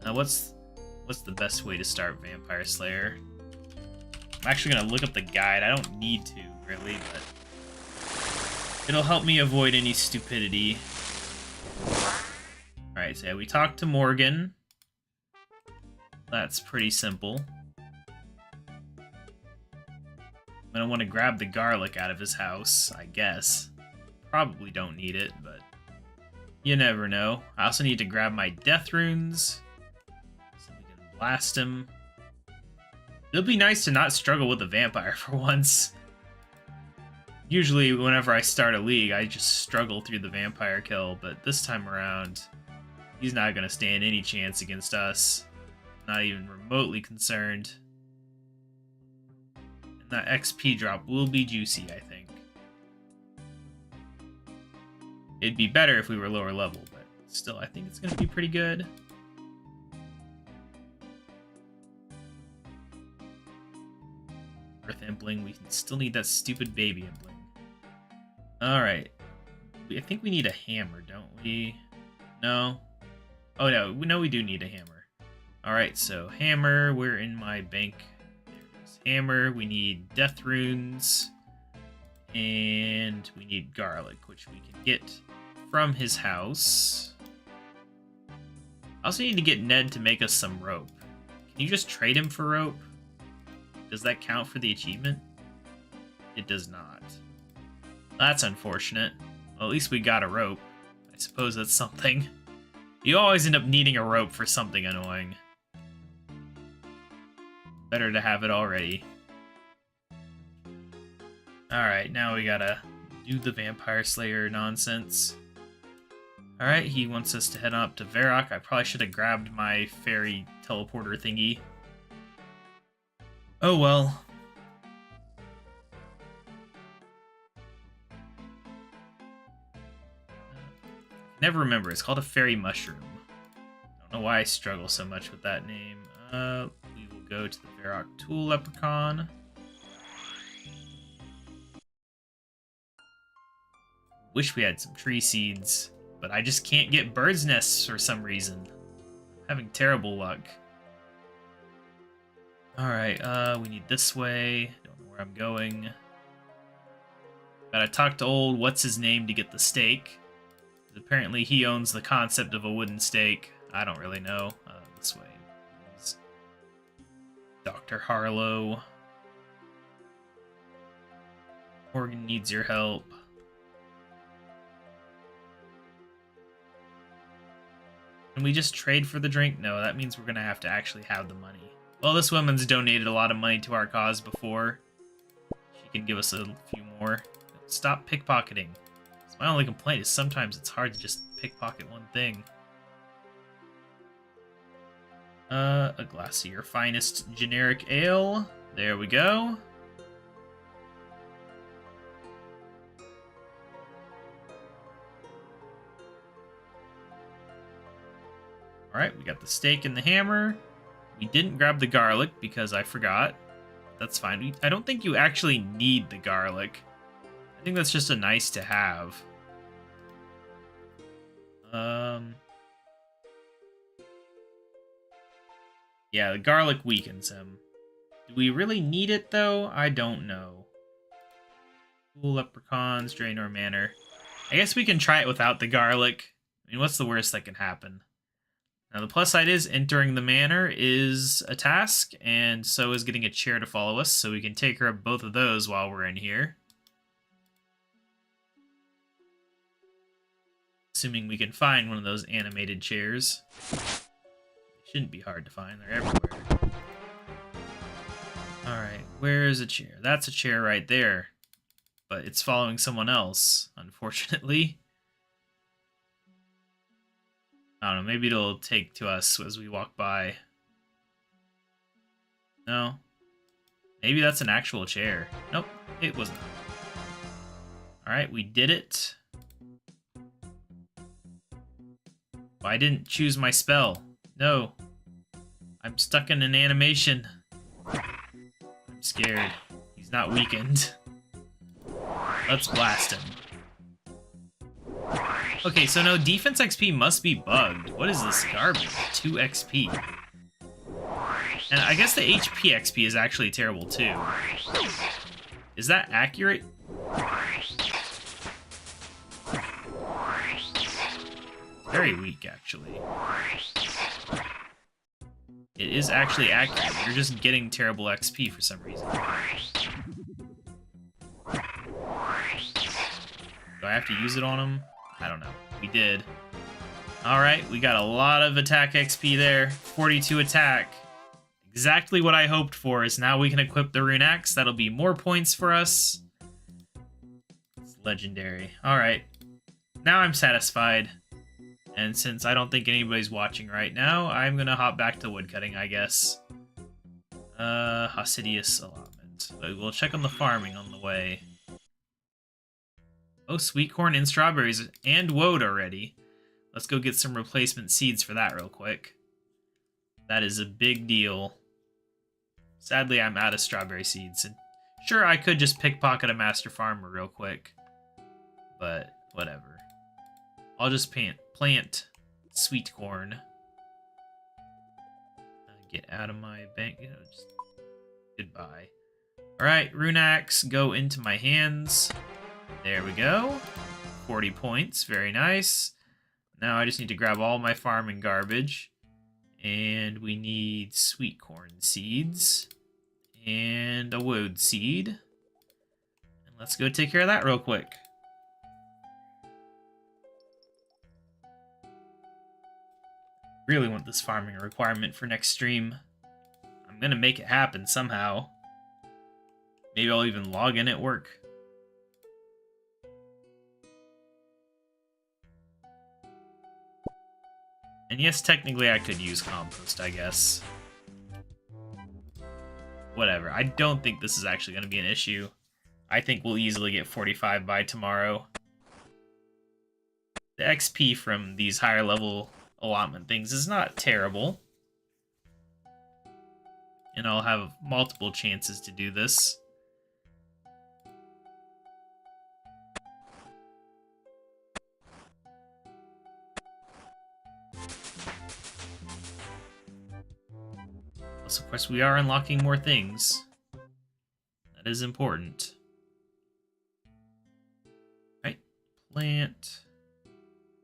What's the best way to start Vampire Slayer? I'm actually going to look up the guide. I don't need to, really, but it'll help me avoid any stupidity. Alright, so yeah, we talked to Morgan. That's pretty simple. I'm going to want to grab the garlic out of his house, I guess. Probably don't need it, but you never know. I also need to grab my death runes so we can blast him. It'll be nice to not struggle with a vampire for once. Usually, whenever I start a league, I just struggle through the vampire kill, but this time around, he's not going to stand any chance against us. Not even remotely concerned. And that XP drop will be juicy, I think. It'd be better if we were lower level, but still, I think it's going to be pretty good. Earth Impling, we still need that stupid baby Impling. Alright. I think we need a hammer, don't we? No? Oh no, we do need a hammer. Alright, so hammer, we're in my bank. There's hammer, we need death runes, and we need garlic, which we can get from his house. I also need to get Ned to make us some rope. Can you just trade him for rope? Does that count for the achievement? It does not. That's unfortunate. Well, at least we got a rope. I suppose that's something. You always end up needing a rope for something annoying. Better to have it already. Alright, now we gotta do the Vampire Slayer nonsense. Alright, he wants us to head up to Varrock. I probably should have grabbed my fairy teleporter thingy. Oh well. Never remember. It's called a fairy mushroom. Don't know why I struggle so much with that name. We will go to the Varrock Tool Leprechaun. Wish we had some tree seeds, but I just can't get birds' nests for some reason. I'm having terrible luck. Alright, we need this way. Don't know where I'm going. Gotta talk to old what's-his-name to get the stake. Apparently he owns the concept of a wooden stake. I don't really know. This way. Please. Dr. Harlow. Morgan needs your help. Can we just trade for the drink? No, that means we're gonna have to actually have the money. Well, this woman's donated a lot of money to our cause before. She can give us a few more. Stop pickpocketing. So my only complaint is sometimes it's hard to just pickpocket one thing. A glass of your finest generic ale. There we go. Alright, we got the steak and the hammer. We didn't grab the garlic because I forgot. That's fine. I don't think you actually need the garlic. I think that's just a nice to have. Yeah, the garlic weakens him. Do we really need it, though? I don't know. Cool leprechauns, Draenor Manor. I guess we can try it without the garlic. I mean, what's the worst that can happen? Now, the plus side is entering the manor is a task, and so is getting a chair to follow us, so we can take care of both of those while we're in here. Assuming we can find one of those animated chairs. Shouldn't be hard to find, they're everywhere. Alright, where is a chair? That's a chair right there. But it's following someone else, unfortunately. I don't know, maybe it'll take to us as we walk by. No. Maybe that's an actual chair. Nope, it was not. Alright, we did it. I didn't choose my spell. No. I'm stuck in an animation. I'm scared. He's not weakened. Let's blast him. Okay, so no, defense XP must be bugged. What is this garbage? 2 XP. And I guess the HP XP is actually terrible too. Is that accurate? Very weak, actually. It is actually accurate. You're just getting terrible XP for some reason. Do I have to use it on him? I don't know. We did. Alright, we got a lot of attack XP there. 42 attack. Exactly what I hoped for is now we can equip the Rune Axe. That'll be more points for us. It's legendary. Alright. Now I'm satisfied. And since I don't think anybody's watching right now, I'm gonna hop back to woodcutting, I guess. Hosidius allotment. But we'll check on the farming on the way. Oh, sweet corn and strawberries and woad already. Let's go get some replacement seeds for that real quick. That is a big deal. Sadly, I'm out of strawberry seeds. And sure, I could just pickpocket a master farmer real quick. But whatever. I'll just plant sweet corn. Get out of my bank. You know, just goodbye. Alright, Rune Axe, go into my hands. There we go. 40 points, very nice. Now I just need to grab all my farming garbage. And we need sweet corn seeds. And a woad seed. And let's go take care of that real quick. Really want this farming requirement for next stream. I'm gonna make it happen somehow. Maybe I'll even log in at work. And yes, technically I could use compost, I guess. Whatever, I don't think this is actually going to be an issue. I think we'll easily get 45 by tomorrow. The XP from these higher level allotment things is not terrible. And I'll have multiple chances to do this. Plus, of course, we are unlocking more things. That is important. Right, plant.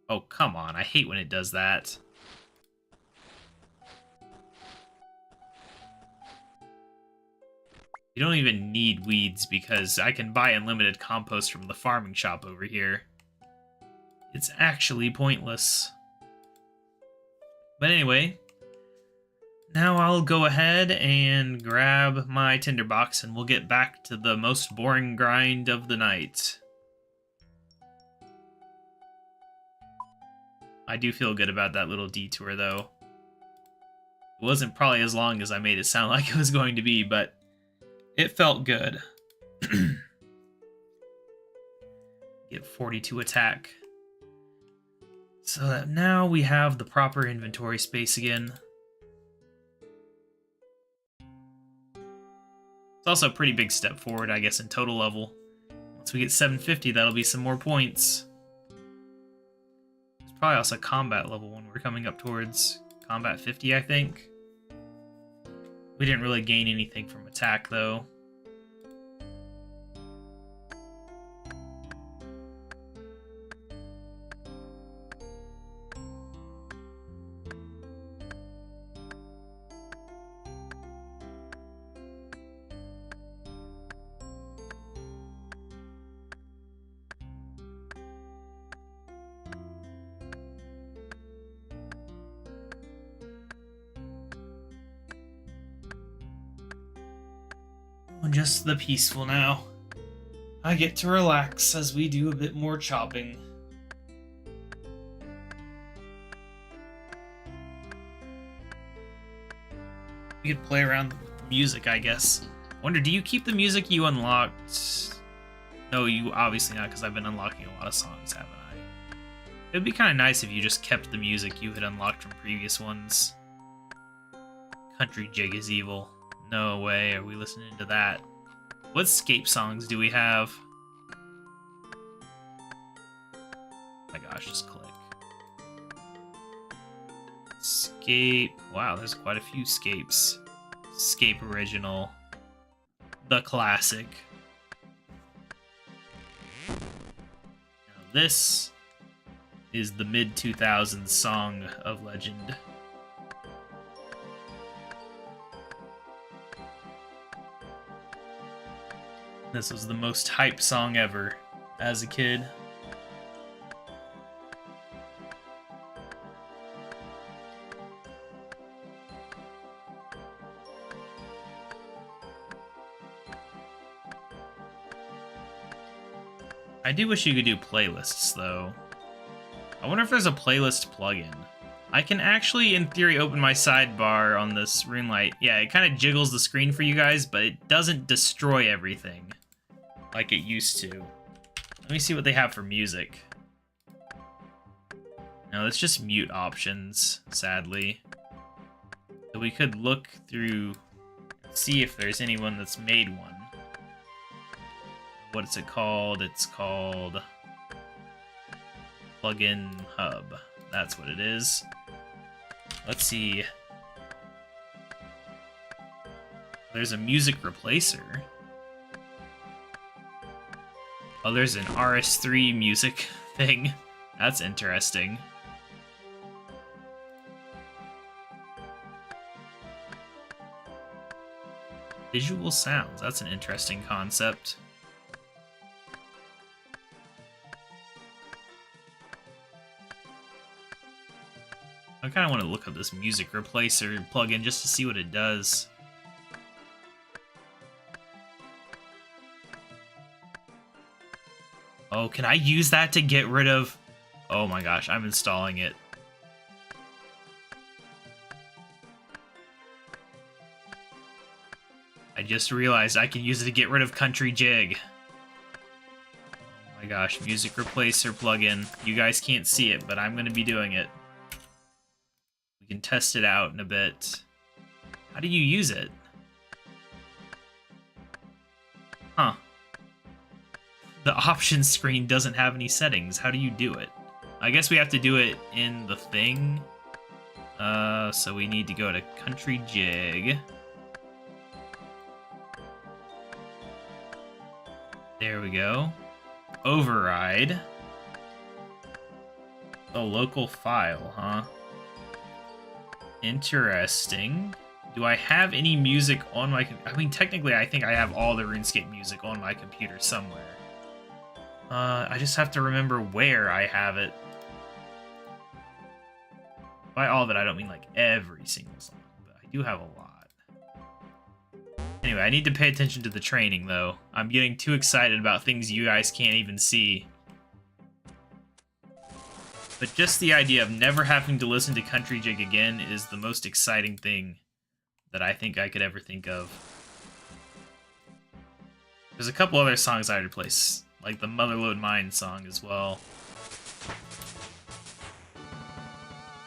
Oh, come on. I hate when it does that. You don't even need weeds because I can buy unlimited compost from the farming shop over here. It's actually pointless. But anyway, now I'll go ahead and grab my tinderbox and we'll get back to the most boring grind of the night. I do feel good about that little detour, though. It wasn't probably as long as I made it sound like it was going to be, but it felt good. Get 42 attack. So that now we have the proper inventory space again. It's also a pretty big step forward, I guess, in total level. Once we get 750, that'll be some more points. There's probably also combat level when we're coming up towards combat 50, I think. We didn't really gain anything from attack, though. Just the peaceful now. I get to relax as we do a bit more chopping. We could play around with the music, I guess. Wonder, do you keep the music you unlocked? No, you obviously not, because I've been unlocking a lot of songs, haven't I? It'd be kind of nice if you just kept the music you had unlocked from previous ones. Country Jig is evil. No way, are we listening to that? What escape songs do we have? Oh my gosh, just click. Escape. Wow, there's quite a few escapes. Escape original. The classic. Now this is the mid-2000s song of legend. This was the most hyped song ever as a kid. I do wish you could do playlists, though. I wonder if there's a playlist plugin. I can actually, in theory, open my sidebar on this RuneLite. Yeah, it kind of jiggles the screen for you guys, but it doesn't destroy everything like it used to. Let me see what they have for music. No, it's just mute options, sadly. So we could look through, see if there's anyone that's made one. What is it called? It's called Plugin Hub. That's what it is. Let's see. There's a music replacer. Oh, there's an RS3 music thing. That's interesting. Visual sounds. That's an interesting concept. I kind of want to look up this music replacer plugin just to see what it does. Oh, can I use that to get rid of... Oh my gosh, I'm installing it. I just realized I can use it to get rid of Country Jig. Oh my gosh, music replacer plugin. You guys can't see it, but I'm going to be doing it. We can test it out in a bit. How do you use it? Huh. The options screen doesn't have any settings. How do you do it? I guess we have to do it in the thing. So we need to go to Country Jig. There we go. Override. The local file, huh? Interesting. Do I have any music on my... I mean, technically, I think I have all the RuneScape music on my computer somewhere. I just have to remember where I have it. By all of it, I don't mean like every single song, but I do have a lot. Anyway, I need to pay attention to the training, though. I'm getting too excited about things you guys can't even see. But just the idea of never having to listen to Country Jig again is the most exciting thing that I think I could ever think of. There's a couple other songs I'd replace, like the Motherlode Mine song as well.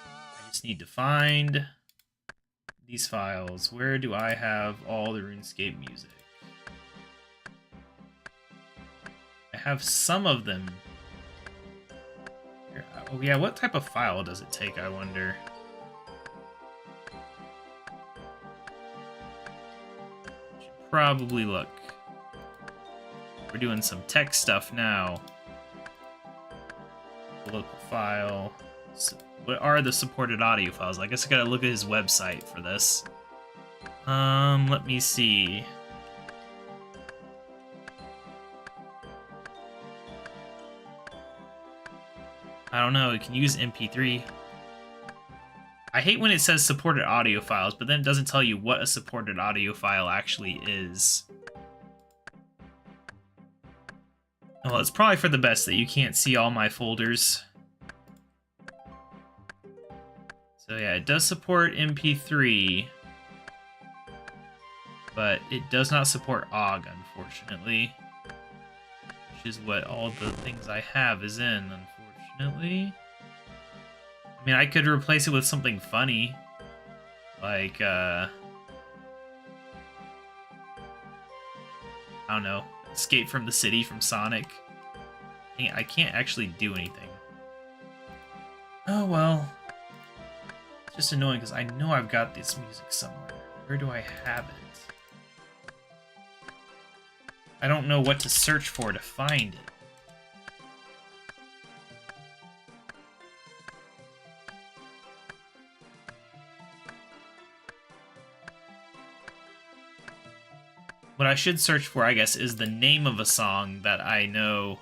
I just need to find these files. Where do I have all the RuneScape music? I have some of them. Oh yeah, what type of file does it take, I wonder? Should probably look. We're doing some tech stuff now. Local file. So what are the supported audio files? I guess I gotta look at his website for this. Let me see. I don't know, it can use MP3. I hate when it says supported audio files, but then it doesn't tell you what a supported audio file actually is. Well, it's probably for the best that you can't see all my folders. So yeah, it does support MP3, but it does not support OGG, unfortunately. Which is what all the things I have is in, unfortunately. I mean, I could replace it with something funny, like, I don't know, Escape from the City from Sonic. I can't actually do anything. Oh well. It's just annoying because I know I've got this music somewhere. Where do I have it? I don't know what to search for to find it. What I should search for, I guess, is the name of a song that I know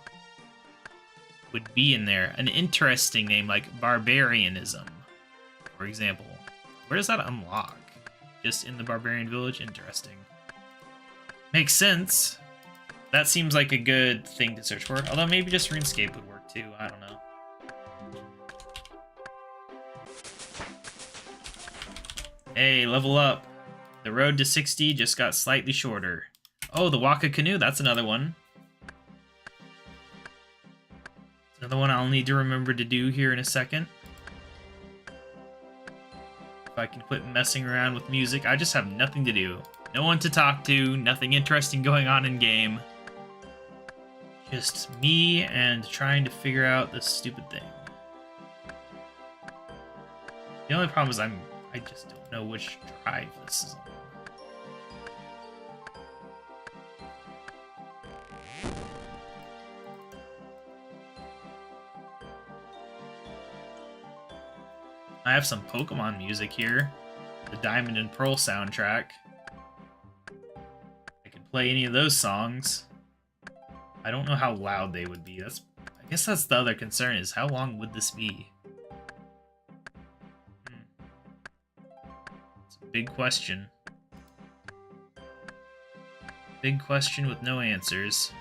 would be in there. An interesting name like Barbarianism, for example. Where does that unlock? Just in the Barbarian Village? Interesting. Makes sense. That seems like a good thing to search for. Although maybe just RuneScape would work too. I don't know. Hey, level up. The road to 60 just got slightly shorter. Oh, the Waka Canoe, that's another one. Another one I'll need to remember to do here in a second. If I can quit messing around with music, I just have nothing to do. No one to talk to, nothing interesting going on in game. Just me and trying to figure out this stupid thing. The only problem is I just don't know which drive this is on. I have some Pokemon music here. The Diamond and Pearl soundtrack. I could play any of those songs. I don't know how loud they would be. I guess that's the other concern, is how long would this be? It's a big question. Big question with no answers.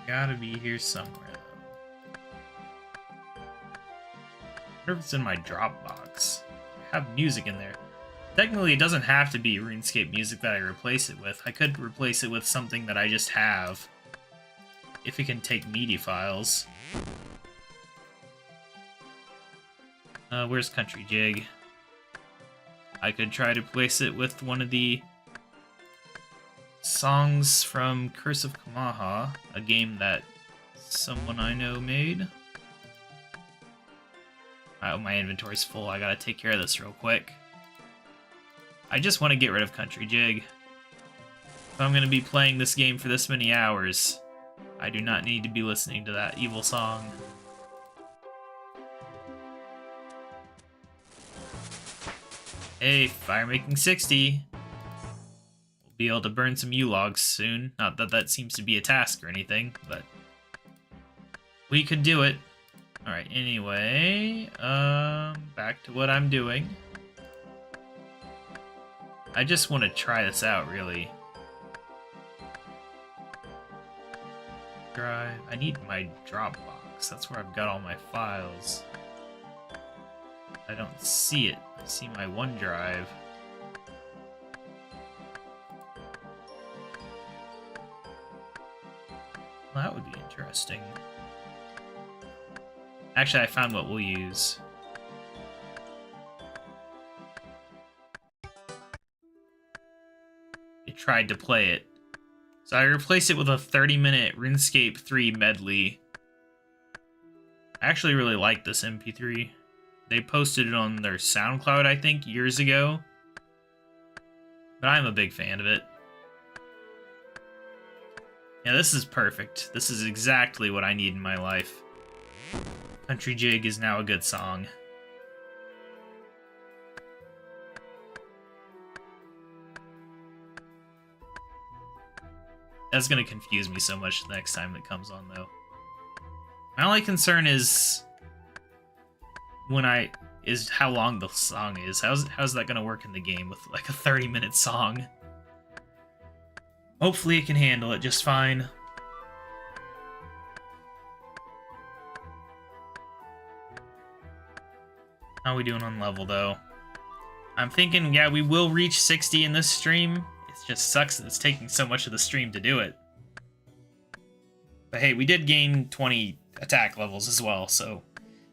Gotta be here somewhere, though. I wonder if it's in my Dropbox. I have music in there. Technically, it doesn't have to be RuneScape music that I replace it with. I could replace it with something that I just have. If it can take media files. Where's Country Jig? I could try to replace it with one of the songs from Curse of Kamaha, a game that someone I know made. Oh, my inventory's full. I gotta take care of this real quick. I just want to get rid of Country Jig. If I'm gonna be playing this game for this many hours, I do not need to be listening to that evil song. Hey, fire making 60. We'll be able to burn some U-logs soon. Not that that seems to be a task or anything, but we could do it. Alright, anyway, back to what I'm doing. I just want to try this out, really. Drive. I need my Dropbox. That's where I've got all my files. I don't see it. I see my OneDrive. Well, that would be interesting. Actually, I found what we'll use. I tried to play it. So I replaced it with a 30-minute RuneScape 3 medley. I actually really like this MP3. They posted it on their SoundCloud, I think, years ago. But I'm a big fan of it. Yeah, this is perfect. This is exactly what I need in my life. Country Jig is now a good song. That's gonna confuse me so much the next time it comes on, though. My only concern is how long the song is. How's that gonna work in the game with like a 30-minute song? Hopefully it can handle it just fine. How are we doing on level, though? I'm thinking, yeah, we will reach 60 in this stream. It just sucks that it's taking so much of the stream to do it. But hey, we did gain 20 attack levels as well, so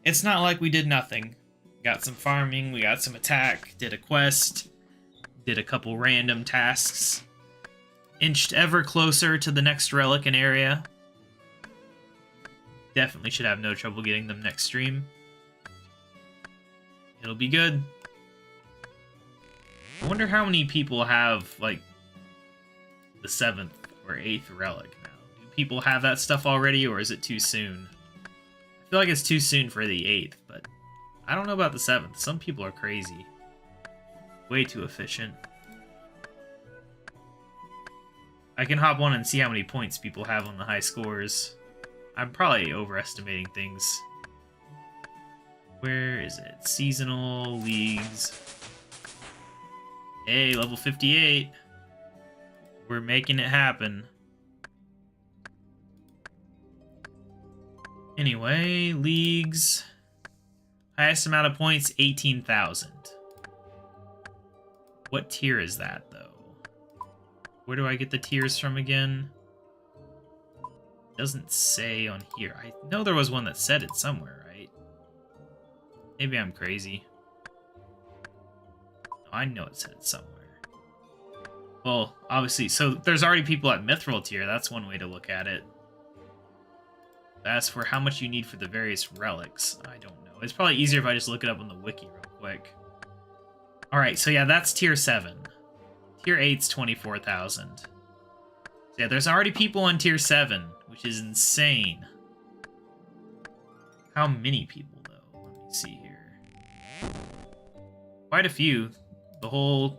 it's not like we did nothing. Got some farming, we got some attack, did a quest, did a couple random tasks. Inched ever closer to the next relic and area. Definitely should have no trouble getting them next stream. It'll be good. I wonder how many people have, like, the 7th or 8th relic now. Do people have that stuff already, or is it too soon? I feel like it's too soon for the 8th, but I don't know about the 7th. Some people are crazy. Way too efficient. I can hop on and see how many points people have on the high scores. I'm probably overestimating things. Where is it? Seasonal leagues. Hey, level 58. We're making it happen. Anyway, leagues. Highest amount of points, 18,000. What tier is that, though? Where do I get the tiers from again? Doesn't say on here. I know there was one that said it somewhere, right? Maybe I'm crazy. No, I know it said it somewhere. Well, obviously, so there's already people at Mithril tier. That's one way to look at it. As for how much you need for the various relics, I don't know. It's probably easier if I just look it up on the wiki real quick. Alright, so yeah, that's tier 7. Tier 8's 24,000. So yeah, there's already people on tier 7, which is insane. How many people, though? Let me see here. Quite a few. The whole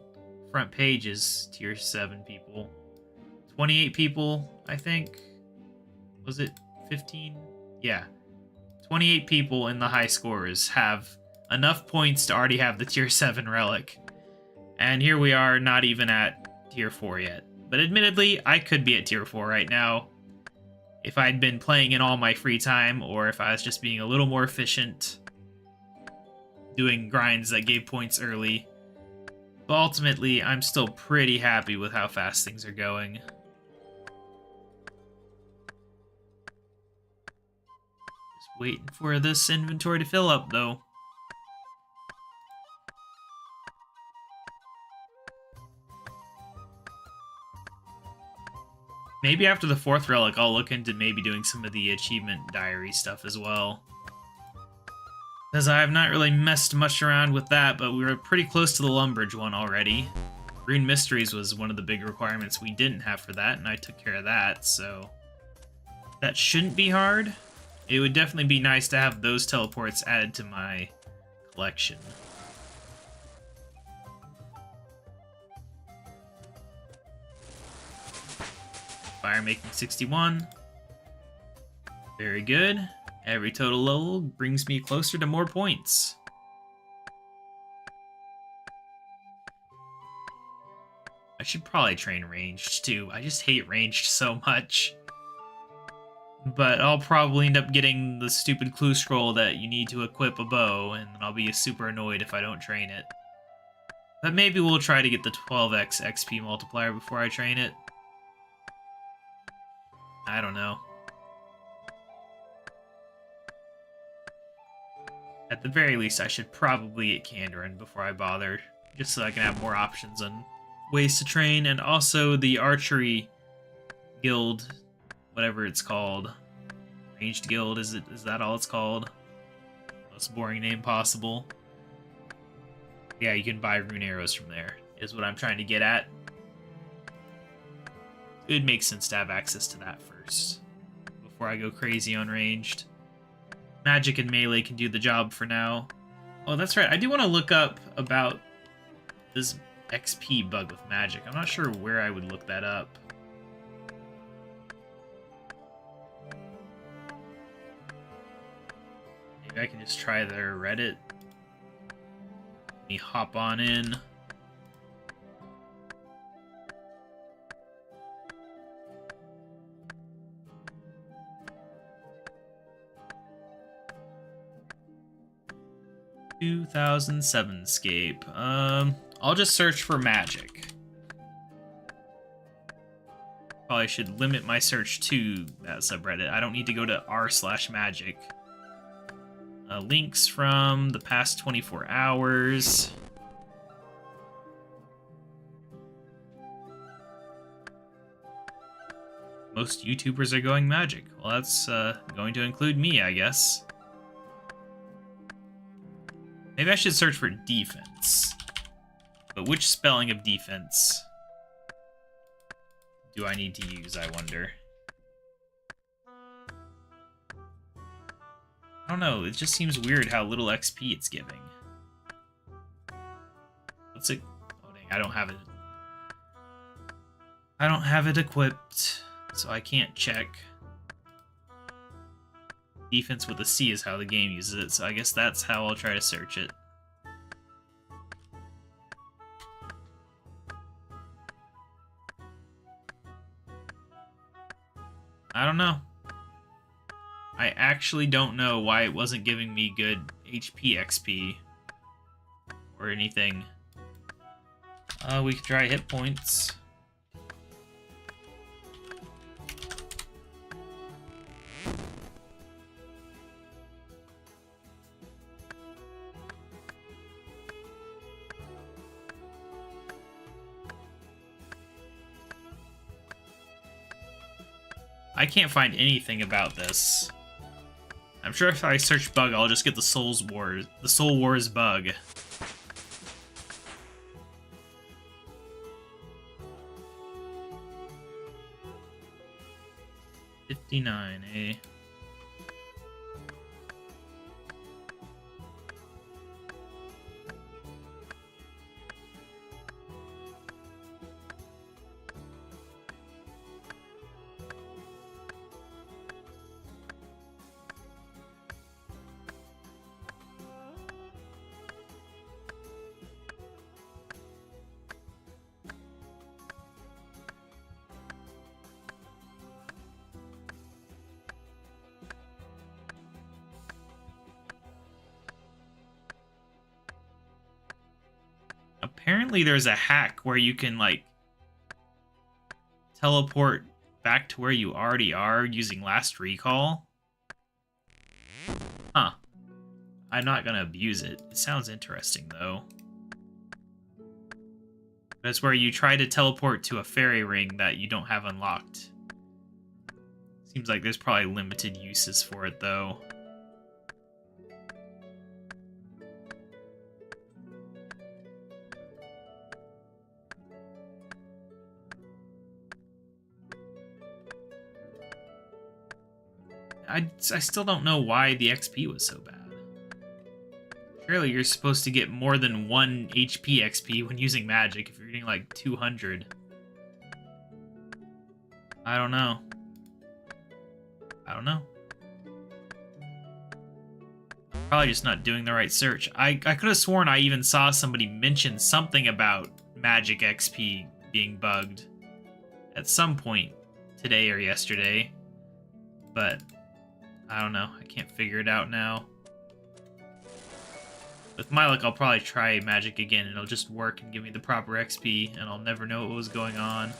front page is tier 7 people. 28 people, I think. Was it 15? Yeah. 28 people in the high scores have enough points to already have the tier 7 relic. And here we are, not even at tier 4 yet. But admittedly, I could be at tier 4 right now if I'd been playing in all my free time, or if I was just being a little more efficient, doing grinds that gave points early. But ultimately, I'm still pretty happy with how fast things are going. Just waiting for this inventory to fill up, though. Maybe after the 4th relic, I'll look into maybe doing some of the achievement diary stuff as well. Because I have not really messed much around with that, but we were pretty close to the Lumbridge one already. Rune Mysteries was one of the big requirements we didn't have for that, and I took care of that, so that shouldn't be hard. It would definitely be nice to have those teleports added to my collection. Fire making 61. Very good. Every total level brings me closer to more points. I should probably train ranged too. I just hate ranged so much. But I'll probably end up getting the stupid clue scroll that you need to equip a bow, and I'll be super annoyed if I don't train it. But maybe we'll try to get the 12x XP multiplier before I train it. I don't know. At the very least, I should probably get Kandarin before I bother, just so I can have more options on ways to train, and also the archery guild, whatever it's called. Ranged guild, is that all it's called? Most boring name possible. Yeah, you can buy rune arrows from there, is what I'm trying to get at. It would make sense to have access to that first, before I go crazy on ranged. Magic and melee can do the job for now. Oh, that's right, I do want to look up about this XP bug with magic. I'm not sure where I would look that up. Maybe I can just try their Reddit. Let me hop on in. "2007 Scape." I'll just search for magic. Probably should limit my search to that subreddit. I don't need to go to r/magic. Links from the past 24 hours. Most YouTubers are going magic. Well, that's going to include me, I guess. Maybe I should search for defense. But which spelling of defense do I need to use, I wonder? I don't know, it just seems weird how little XP it's giving. What's it? Oh dang, I don't have it. I don't have it equipped, so I can't check. Defense with a C is how the game uses it, so I guess that's how I'll try to search it. I don't know. I actually don't know why it wasn't giving me good HP XP or anything. We could try hit points. I can't find anything about this. I'm sure if I search bug, I'll just get the Soul Wars bug. $59, eh? Apparently there's a hack where you can, like, teleport back to where you already are using last recall. Huh. I'm not gonna abuse it. It sounds interesting, though. That's where you try to teleport to a fairy ring that you don't have unlocked. Seems like there's probably limited uses for it, though. I still don't know why the XP was so bad. Surely you're supposed to get more than 1 HP XP when using magic if you're getting like 200. I don't know. I don't know. Probably just not doing the right search. I could have sworn I even saw somebody mention something about Magic XP being bugged at some point today or yesterday, but I don't know. I can't figure it out now. With my luck, I'll probably try Magic again, and it'll just work and give me the proper XP, and I'll never know what was going on.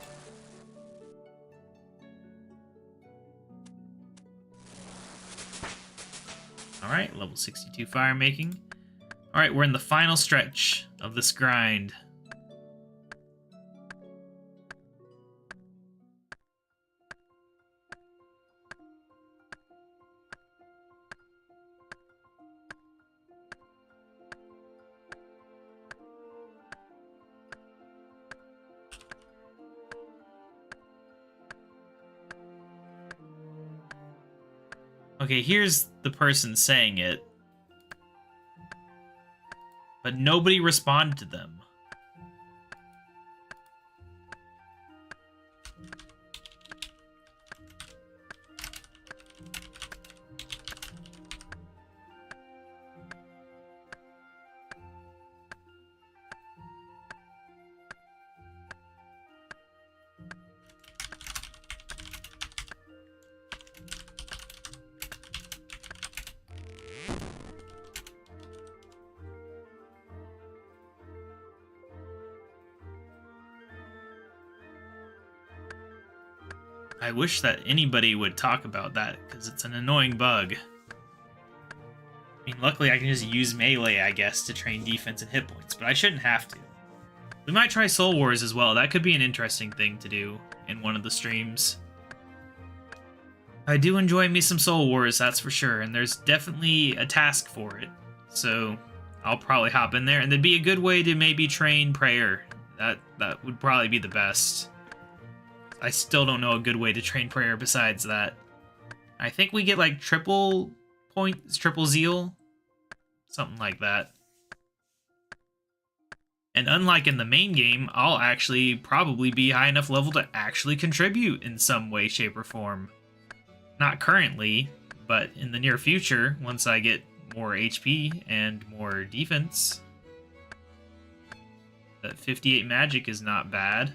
Alright, level 62 fire making. Alright, we're in the final stretch of this grind. Okay, here's the person saying it, but nobody responded to them. I wish that anybody would talk about that, because it's an annoying bug. I mean, luckily I can just use melee, I guess, to train defense and hit points, but I shouldn't have to. We might try Soul Wars as well. That could be an interesting thing to do in one of the streams. I do enjoy me some Soul Wars, that's for sure, and there's definitely a task for it. So I'll probably hop in there, and that'd be a good way to maybe train Prayer. That would probably be the best. I still don't know a good way to train Prayer besides that. I think we get like triple points, triple zeal, something like that. And unlike in the main game, I'll actually probably be high enough level to actually contribute in some way, shape, or form. Not currently, but in the near future, once I get more HP and more defense. That 58 magic is not bad.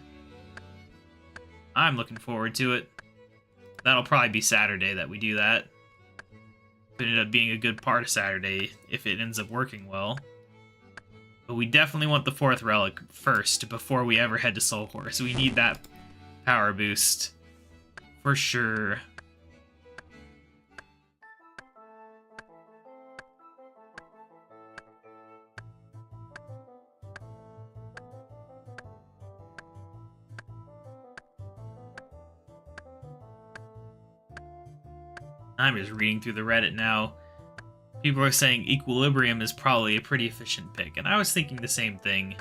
I'm looking forward to it. That'll probably be Saturday that we do that. It ended up being a good part of Saturday if it ends up working well. But we definitely want the 4th relic first before we ever head to Soul Horse. We need that power boost for sure. I'm just reading through the Reddit now. People are saying Equilibrium is probably a pretty efficient pick, and I was thinking the same thing.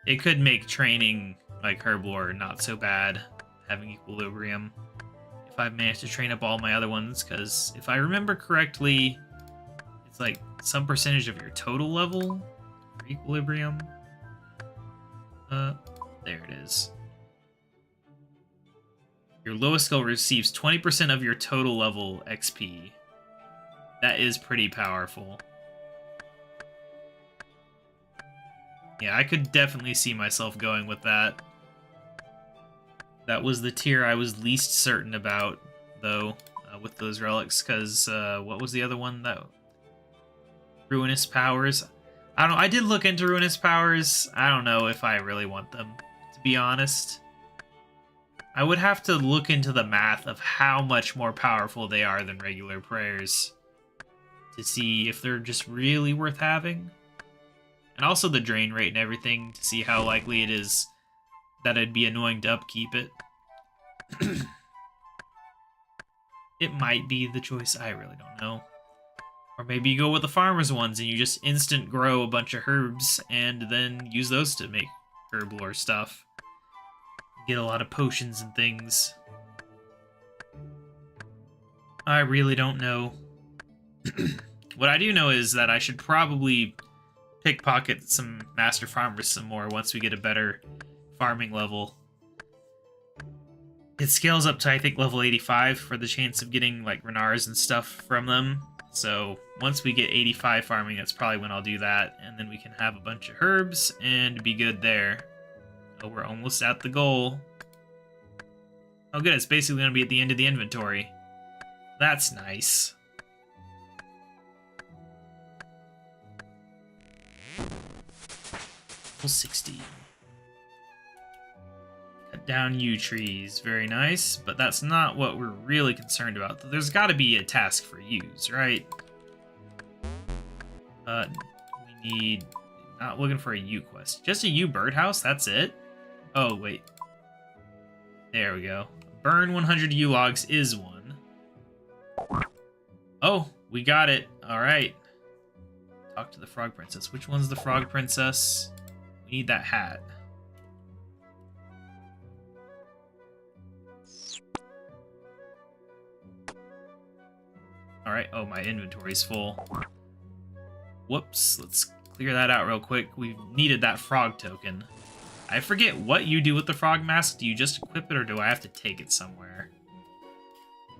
It could make training like Herblore not so bad, having Equilibrium, if I manage to train up all my other ones, because if I remember correctly, it's like some percentage of your total level for Equilibrium. There it is. Your lowest skill receives 20% of your total level XP. That is pretty powerful. Yeah, I could definitely see myself going with that. That was the tier I was least certain about, though, with those relics, because what was the other one? That Ruinous Powers? I don't know. I did look into Ruinous Powers. I don't know if I really want them, to be honest. I would have to look into the math of how much more powerful they are than regular prayers to see if they're just really worth having. And also the drain rate and everything to see how likely it is that it'd be annoying to upkeep it. It might be the choice, I really don't know. Or maybe you go with the farmer's ones and you just instant grow a bunch of herbs and then use those to make herblore stuff. Get a lot of potions and things. I really don't know. What I do know is that I should probably pickpocket some master farmers some more once we get a better farming level. It scales up to, I think, level 85 for the chance of getting, like, Renars and stuff from them. So once we get 85 farming, that's probably when I'll do that. And then we can have a bunch of herbs and be good there. Oh, we're almost at the goal. Oh, good. It's basically going to be at the end of the inventory. That's nice. Level 60. Cut down yew trees. Very nice. But that's not what we're really concerned about. There's got to be a task for yews, right? We need... Not looking for a yew quest. Just a yew birdhouse? That's it? Oh, wait. There we go. Burn 100 yew logs is one. Oh, we got it. All right. Talk to the frog princess. Which one's the frog princess? We need that hat. All right. Oh, my inventory's full. Whoops. Let's clear that out real quick. We needed that frog token. I forget what you do with the frog mask. Do you just equip it, or do I have to take it somewhere?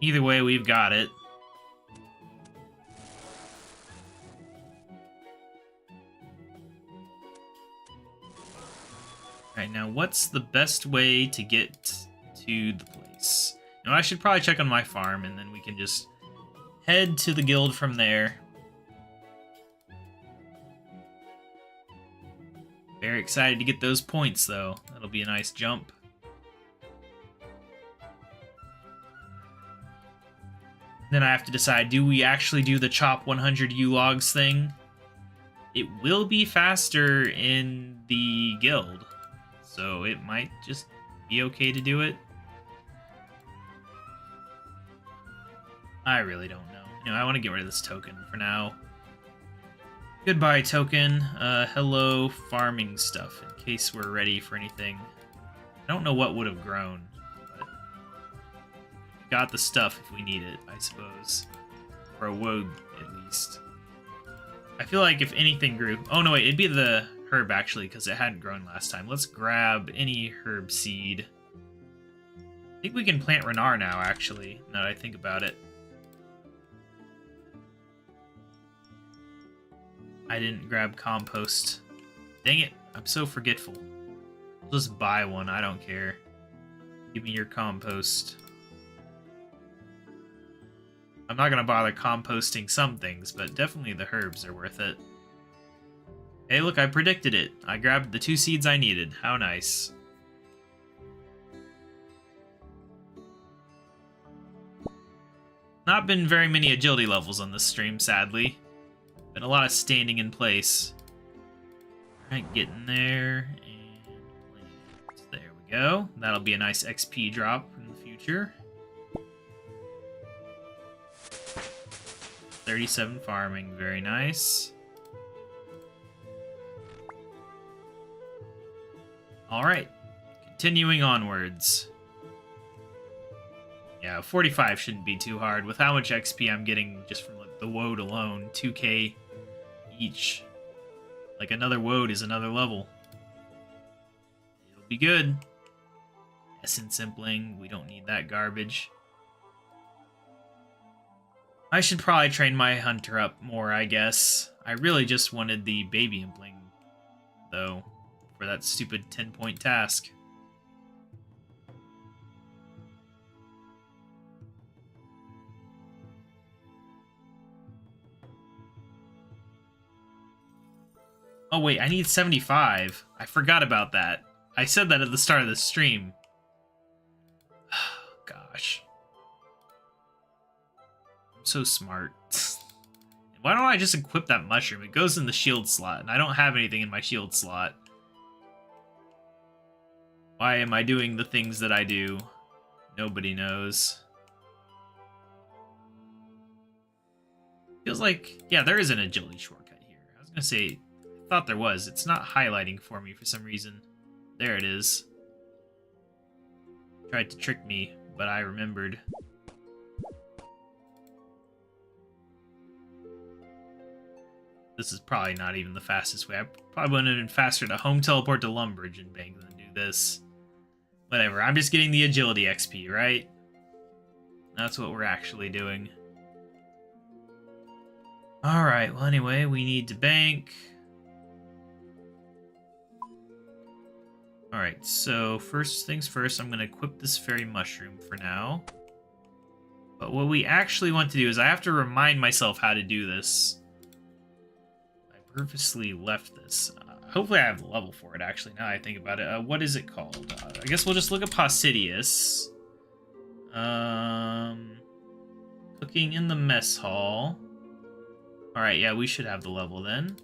Either way, we've got it. Alright, now what's the best way to get to the place? You know, I should probably check on my farm, and then we can just head to the guild from there. Very excited to get those points, though. That'll be a nice jump. Then I have to decide, do we actually do the chop 100 yew logs thing? It will be faster in the guild, so it might just be okay to do it. I really don't know. You know, I want to get rid of this token for now. Goodbye, token. Hello, farming stuff, in case we're ready for anything. I don't know what would have grown, but we got the stuff if we need it, I suppose. For a woad, at least. I feel like if anything grew... Oh, no, wait, it'd be the herb, actually, because it hadn't grown last time. Let's grab any herb seed. I think we can plant Renar now, actually, now that I think about it. I didn't grab compost. Dang it, I'm so forgetful. I'll just buy one, I don't care. Give me your compost. I'm not gonna bother composting some things, but definitely the herbs are worth it. Hey, look, I predicted it. I grabbed the 2 seeds I needed. How nice. Not been very many agility levels on this stream, sadly. Been a lot of standing in place. Alright, get in there, and plant. There we go. That'll be a nice XP drop in the future. 37 farming, very nice. Alright, continuing onwards. Yeah, 45 shouldn't be too hard. With how much XP I'm getting just from like, the woad alone, 2k each. Like another woad is another level. It'll be good. Essence simpling, we don't need that garbage. I should probably train my hunter up more, I guess. I really just wanted the baby impling, though, for that stupid 10-point task. Oh wait, I need 75. I forgot about that. I said that at the start of the stream. Gosh. I'm so smart. Why don't I just equip that mushroom? It goes in the shield slot, and I don't have anything in my shield slot. Why am I doing the things that I do? Nobody knows. Feels like... Yeah, there is an agility shortcut here. I was gonna say... I thought there was. It's not highlighting for me for some reason. There it is. Tried to trick me, but I remembered. This is probably not even the fastest way. I probably would have been faster to home teleport to Lumbridge and Bank than do this. Whatever, I'm just getting the agility XP, right? That's what we're actually doing. Alright, well anyway, we need to bank. Alright, so first things first, I'm going to equip this fairy mushroom for now. But what we actually want to do is I have to remind myself how to do this. I purposely left this. Hopefully I have the level for it, actually, now I think about it. What is it called? I guess we'll just look up Pausidius. Cooking in the mess hall. Alright, yeah, we should have the level then.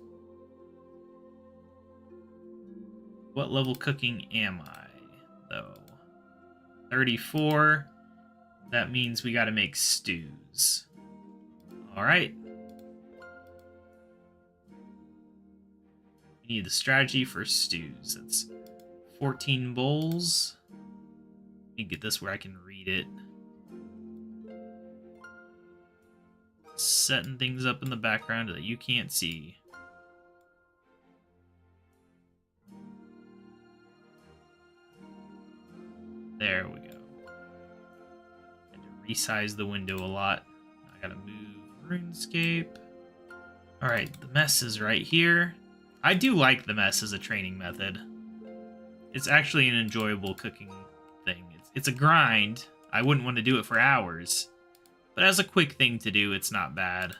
What level cooking am I, though? 34. That means we gotta make stews. Alright. We need the strategy for stews. That's 14 bowls. Let me get this where I can read it. Setting things up in the background that you can't see. There we go. Had to resize the window a lot. I gotta move RuneScape. Alright, the mess is right here. I do like the mess as a training method. It's actually an enjoyable cooking thing. It's a grind. I wouldn't want to do it for hours. But as a quick thing to do, it's not bad.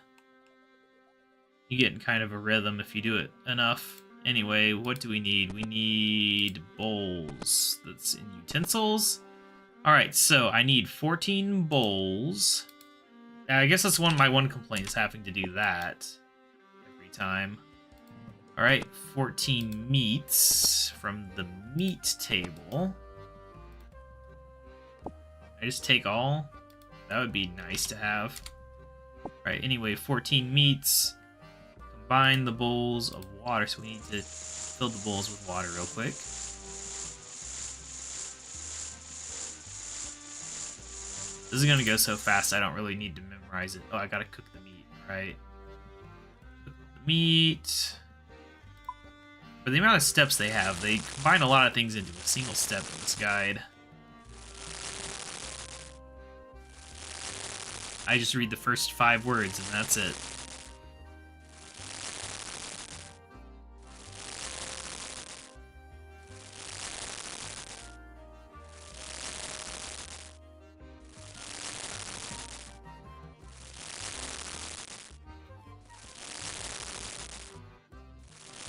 You get in kind of a rhythm if you do it enough. Anyway, what do we need? We need bowls. That's in utensils. Alright, so I need 14 bowls. I guess that's my one complaint is having to do that every time. Alright, 14 meats from the meat table. I just take all? That would be nice to have. Alright, anyway, 14 meats. Combine the bowls of water, so we need to fill the bowls with water real quick. This is gonna go so fast I don't really need to memorize it. Oh, I gotta cook the meat, right? Cook the meat. For the amount of steps they have, they combine a lot of things into a single step in this guide. I just read the first 5 words and that's it.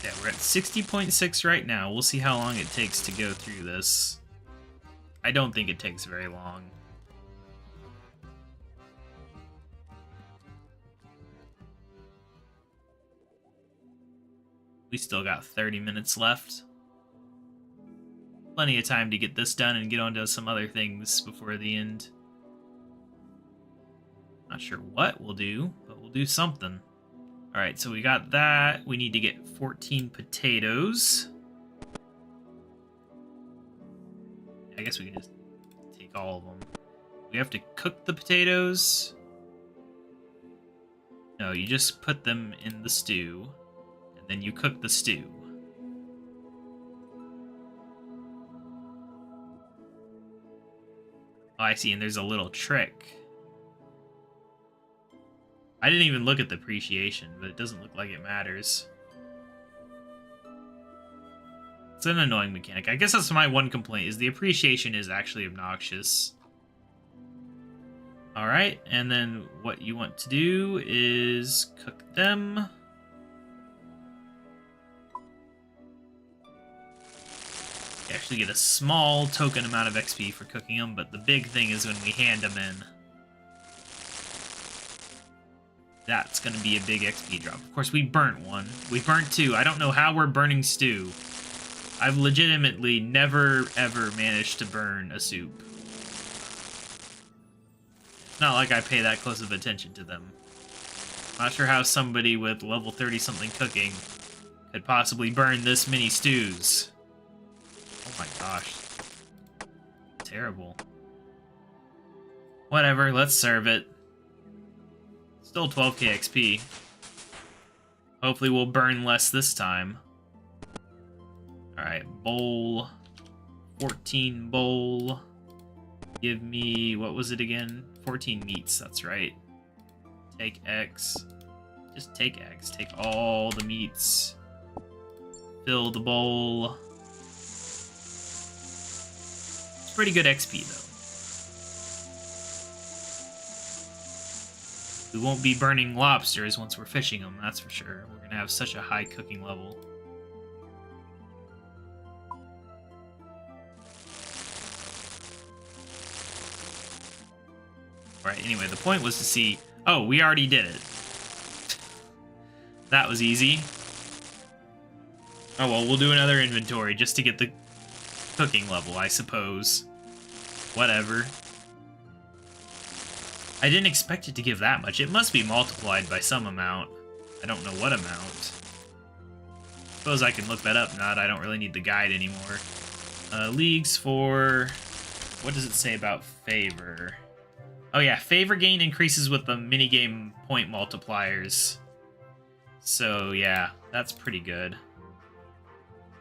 Yeah, we're at 60.6 right now. We'll see how long it takes to go through this. I don't think it takes very long. We still got 30 minutes left. Plenty of time to get this done and get on to some other things before the end. Not sure what we'll do, but we'll do something. Alright, so we got that. We need to get 14 potatoes. I guess we can just take all of them. We have to cook the potatoes. No, you just put them in the stew. And then you cook the stew. Oh, I see, and there's a little trick. I didn't even look at the appreciation, but it doesn't look like it matters. It's an annoying mechanic. I guess that's my one complaint, is the appreciation is actually obnoxious. Alright, and then what you want to do is cook them. You actually get a small token amount of XP for cooking them, but the big thing is when we hand them in. That's going to be a big XP drop. Of course, we burnt one. We burnt 2. I don't know how we're burning stew. I've legitimately never, ever managed to burn a soup. It's not like I pay that close of attention to them. Not sure how somebody with level 30-something cooking could possibly burn this many stews. Oh my gosh. Terrible. Whatever, let's serve it. Still 12k XP. Hopefully we'll burn less this time. Alright, bowl 14 bowl. Give me, what was it again? 14 meats, that's right. Take X. Just take X. Take all the meats. Fill the bowl. It's pretty good XP, though. We won't be burning lobsters once we're fishing them, that's for sure. We're gonna have such a high cooking level. Alright, anyway, the point was to see... Oh, we already did it. That was easy. Oh well, we'll do another inventory just to get the cooking level, I suppose. Whatever. I didn't expect it to give that much. It must be multiplied by some amount. I don't know what amount. Suppose I can look that up. Not, I don't really need the guide anymore. Leagues for... What does it say about favor? Oh yeah, favor gain increases with the minigame point multipliers. So yeah, that's pretty good.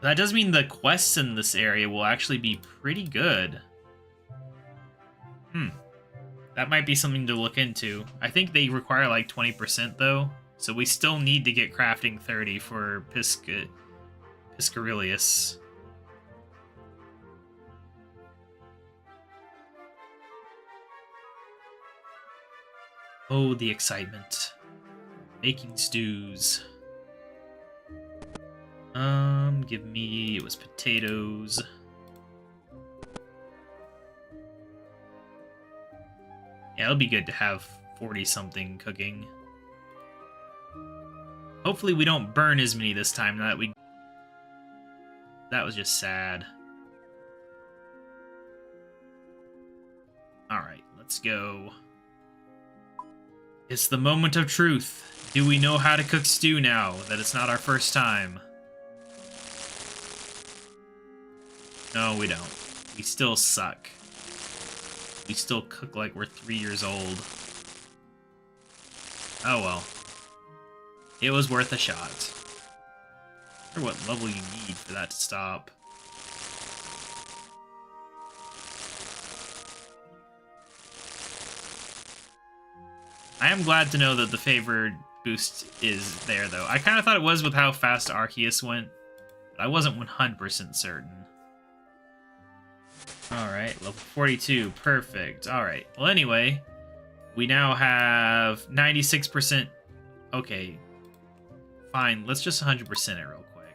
That does mean the quests in this area will actually be pretty good. That might be something to look into. I think they require like 20% though, so we still need to get crafting 30 for Piscarilius. Oh, the excitement. Making stews. Give me... It was potatoes. Yeah, it'll be good to have 40-something cooking. Hopefully we don't burn as many this time. That was just sad. Alright, let's go. It's the moment of truth. Do we know how to cook stew now that it's not our first time? No, we don't. We still suck. We still cook like we're 3 years old. Oh well. It was worth a shot. I wonder what level you need for that to stop. I am glad to know that the favored boost is there, though. I kind of thought it was with how fast Arceus went, but I wasn't 100% certain. Alright, level 42, perfect. Alright, well anyway, we now have 96%. Okay, fine, let's just 100% it real quick.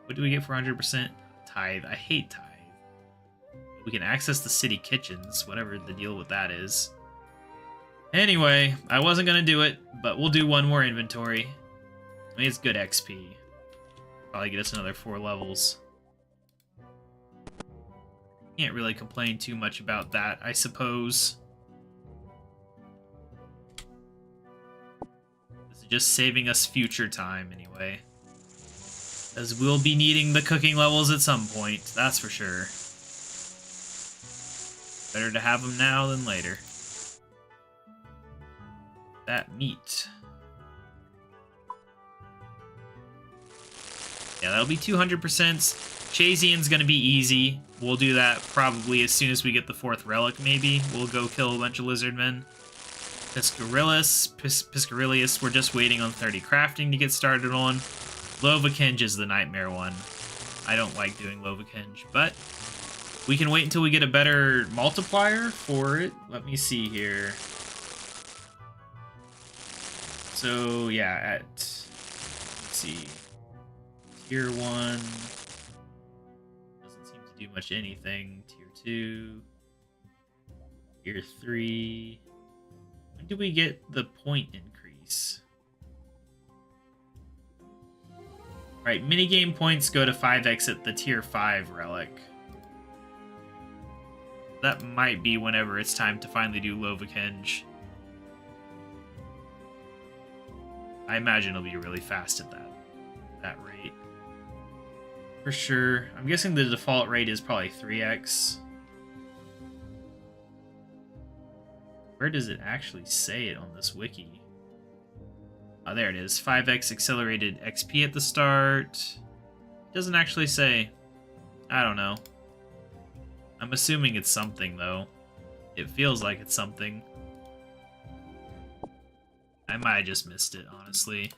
What do we get for 100%? Tithe. I hate tithe. We can access the city kitchens, whatever the deal with that is. Anyway, I wasn't going to do it, but we'll do one more inventory. I mean, it's good XP. Probably get us another 4 levels. Can't really complain too much about that, I suppose. This is just saving us future time, anyway. As we'll be needing the cooking levels at some point, that's for sure. Better to have them now than later. That meat. Yeah, that'll be 200%. Chazian's gonna be easy. We'll do that probably as soon as we get the 4th relic, maybe. We'll go kill a bunch of lizardmen. Piscarilius, we're just waiting on 30 crafting to get started on. Lovakenge is the nightmare one. I don't like doing Lovakenge, but we can wait until we get a better multiplier for it. Let me see here. So, yeah, at, let's see, tier 1, doesn't seem to do much anything. Tier 2, tier 3, when do we get the point increase? Right, minigame points go to 5x at the tier 5 relic. That might be whenever it's time to finally do Lovakenge. I imagine it'll be really fast at that rate. For sure. I'm guessing the default rate is probably 3x. Where does it actually say it on this wiki? Oh, there it is. 5x accelerated XP at the start. It doesn't actually say. I don't know. I'm assuming it's something, though. It feels like it's something. I might have just missed it, honestly.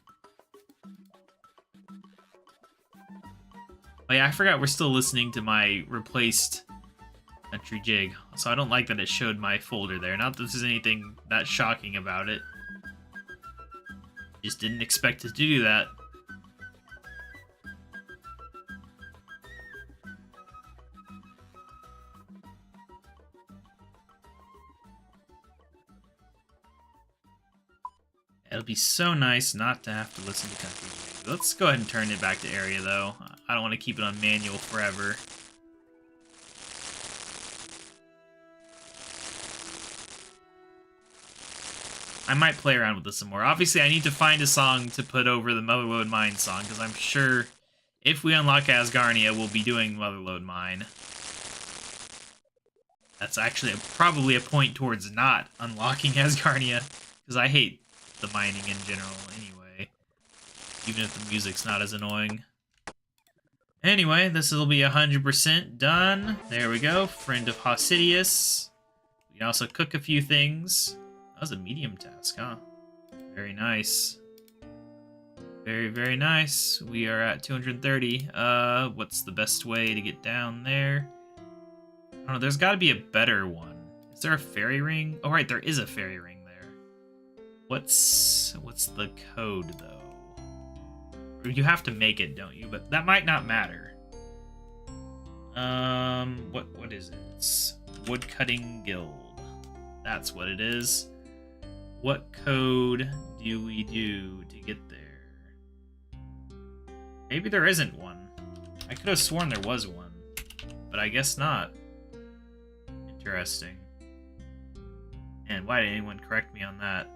Oh yeah, I forgot we're still listening to my replaced country jig. So I don't like that it showed my folder there. Not that there's anything that shocking about it. Just didn't expect it to do that. It'll be so nice not to have to listen to country music. Let's go ahead and turn it back to area, though. I don't want to keep it on manual forever. I might play around with this some more. Obviously, I need to find a song to put over the Motherlode Mine song, because I'm sure if we unlock Asgarnia, we'll be doing Motherlode Mine. That's actually probably a point towards not unlocking Asgarnia, because I hate the mining in general anyway, even if the music's not as annoying. Anyway, this will be 100% done. There we go, friend of Hosidius. We can also cook a few things. That was a medium task, huh? Very nice. Very, very nice. We are at 230. What's the best way to get down there? I don't know, there's got to be a better one. Is there a fairy ring? Oh, right, there is a fairy ring there. What's the code, though? You have to make it, don't you? But that might not matter. What is it? It's Woodcutting Guild. That's what it is. What code do we do to get there? Maybe there isn't one. I could have sworn there was one, but I guess not. Interesting. And why didn't anyone correct me on that?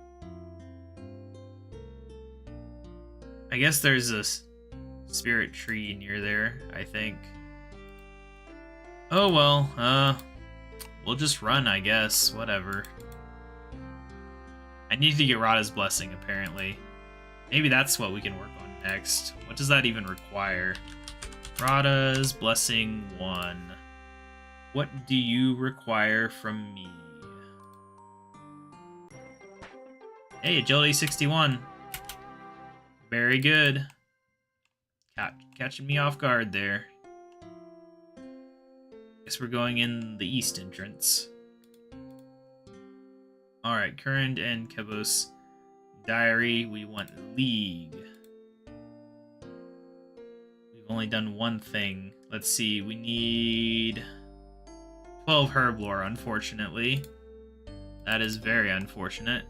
I guess there's a spirit tree near there, I think. Oh well, we'll just run, I guess. Whatever. I need to get Rada's Blessing, apparently. Maybe that's what we can work on next. What does that even require? Rada's Blessing 1. What do you require from me? Hey, Agility 61. Very good. Catching me off guard there. Guess we're going in the east entrance. Alright, Current and Kebos Diary. We want League. We've only done one thing. Let's see, we need 12 Herblore, unfortunately. That is very unfortunate.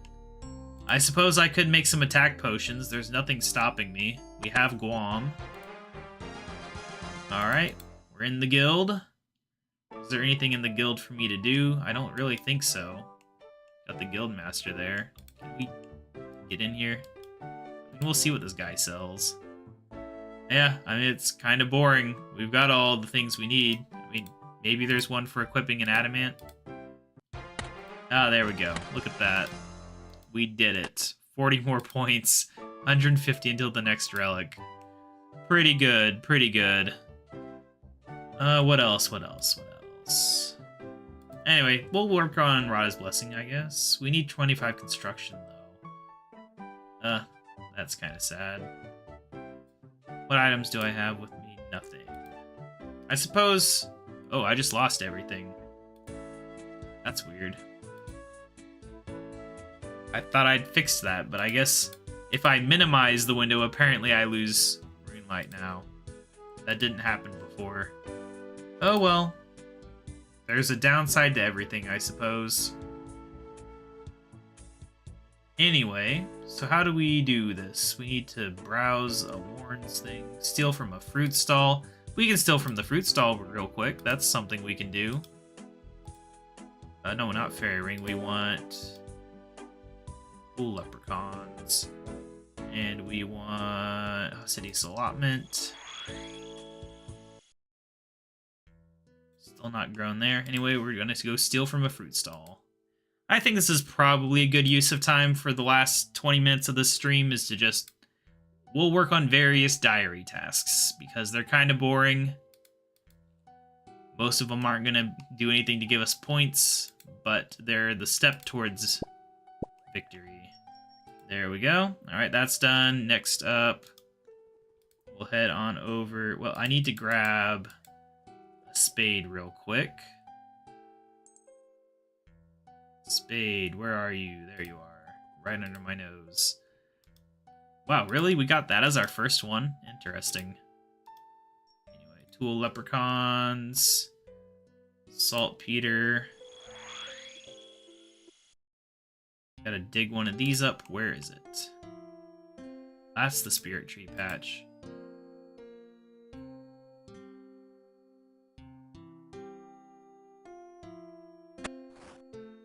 I suppose I could make some attack potions. There's nothing stopping me. We have Guam. Alright, we're in the guild. Is there anything in the guild for me to do? I don't really think so. Got the guild master there. Can we get in here? I mean, we'll see what this guy sells. Yeah, I mean, it's kind of boring. We've got all the things we need. I mean, maybe there's one for equipping an adamant. Ah, there we go. Look at that. We did it. 40 more points. 150 until the next relic. Pretty good, pretty good. What else? Anyway, we'll work on Rada's Blessing, I guess. We need 25 construction, though. That's kind of sad. What items do I have with me? Nothing. I suppose... Oh, I just lost everything. That's weird. I thought I'd fixed that, but I guess if I minimize the window, apparently I lose Runelight now. That didn't happen before. Oh well. There's a downside to everything, I suppose. Anyway, so how do we do this? We need to browse a Warren's thing. Steal from a fruit stall. We can steal from the fruit stall real quick. That's something we can do. No, not fairy ring. We want... Cool leprechauns. And we want... City's allotment. Still not grown there. Anyway, we're going to go steal from a fruit stall. I think this is probably a good use of time for the last 20 minutes of this stream, is to just... We'll work on various diary tasks, because they're kind of boring. Most of them aren't going to do anything to give us points, but they're the step towards victory. There we go. Alright, that's done. Next up, we'll head on over... Well, I need to grab a spade real quick. Spade, where are you? There you are. Right under my nose. Wow, really? We got that as our first one? Interesting. Anyway, tool leprechauns. Saltpeter. Gotta dig one of these up. Where is it? That's the spirit tree patch.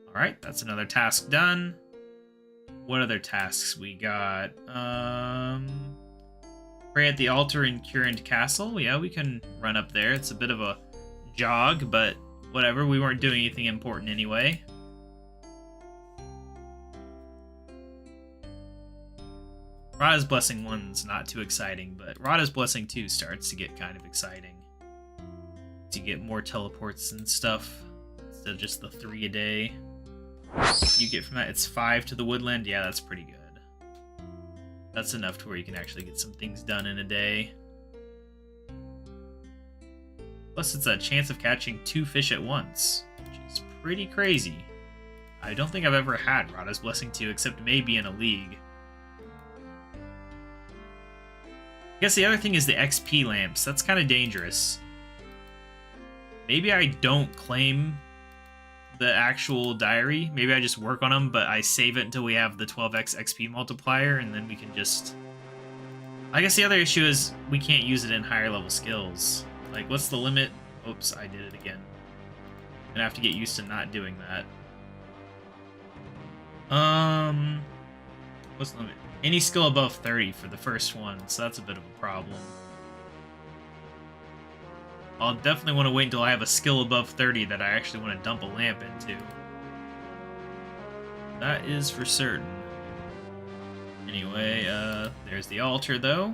Alright, that's another task done. What other tasks we got? Pray at the altar in Current Castle. Yeah, we can run up there. It's a bit of a jog, but whatever. We weren't doing anything important anyway. Rada's Blessing 1's not too exciting, but Rada's Blessing 2 starts to get kind of exciting. To get more teleports and stuff, instead of just the 3 a day. You get from that, it's 5 to the woodland. Yeah, that's pretty good. That's enough to where you can actually get some things done in a day. Plus, it's a chance of catching 2 fish at once, which is pretty crazy. I don't think I've ever had Rada's Blessing 2, except maybe in a league. I guess the other thing is the XP lamps. That's kind of dangerous. Maybe I don't claim the actual diary. Maybe I just work on them, but I save it until we have the 12x XP multiplier, and then we can just... I guess the other issue is we can't use it in higher level skills. Like, what's the limit? Oops, I did it again. I'm gonna have to get used to not doing that. What's the limit? Any skill above 30 for the first one, so that's a bit of a problem. I'll definitely want to wait until I have a skill above 30 that I actually want to dump a lamp into. That is for certain. Anyway, there's the altar, though.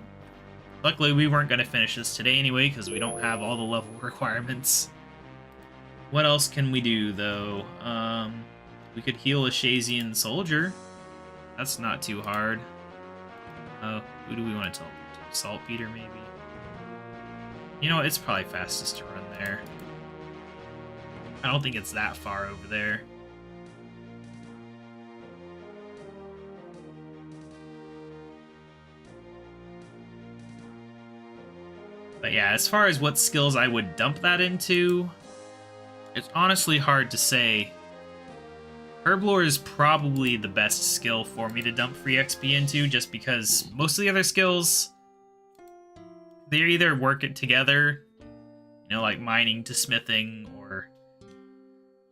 Luckily, we weren't going to finish this today anyway, because we don't have all the level requirements. What else can we do, though? We could heal a Shazian soldier. That's not too hard. Who do we want to teleport to? Saltpeter, maybe? You know, it's probably fastest to run there. I don't think it's that far over there. But yeah, as far as what skills I would dump that into, it's honestly hard to say. Herblore is probably the best skill for me to dump free XP into, just because most of the other skills, they either work it together, you know, like mining to smithing, or,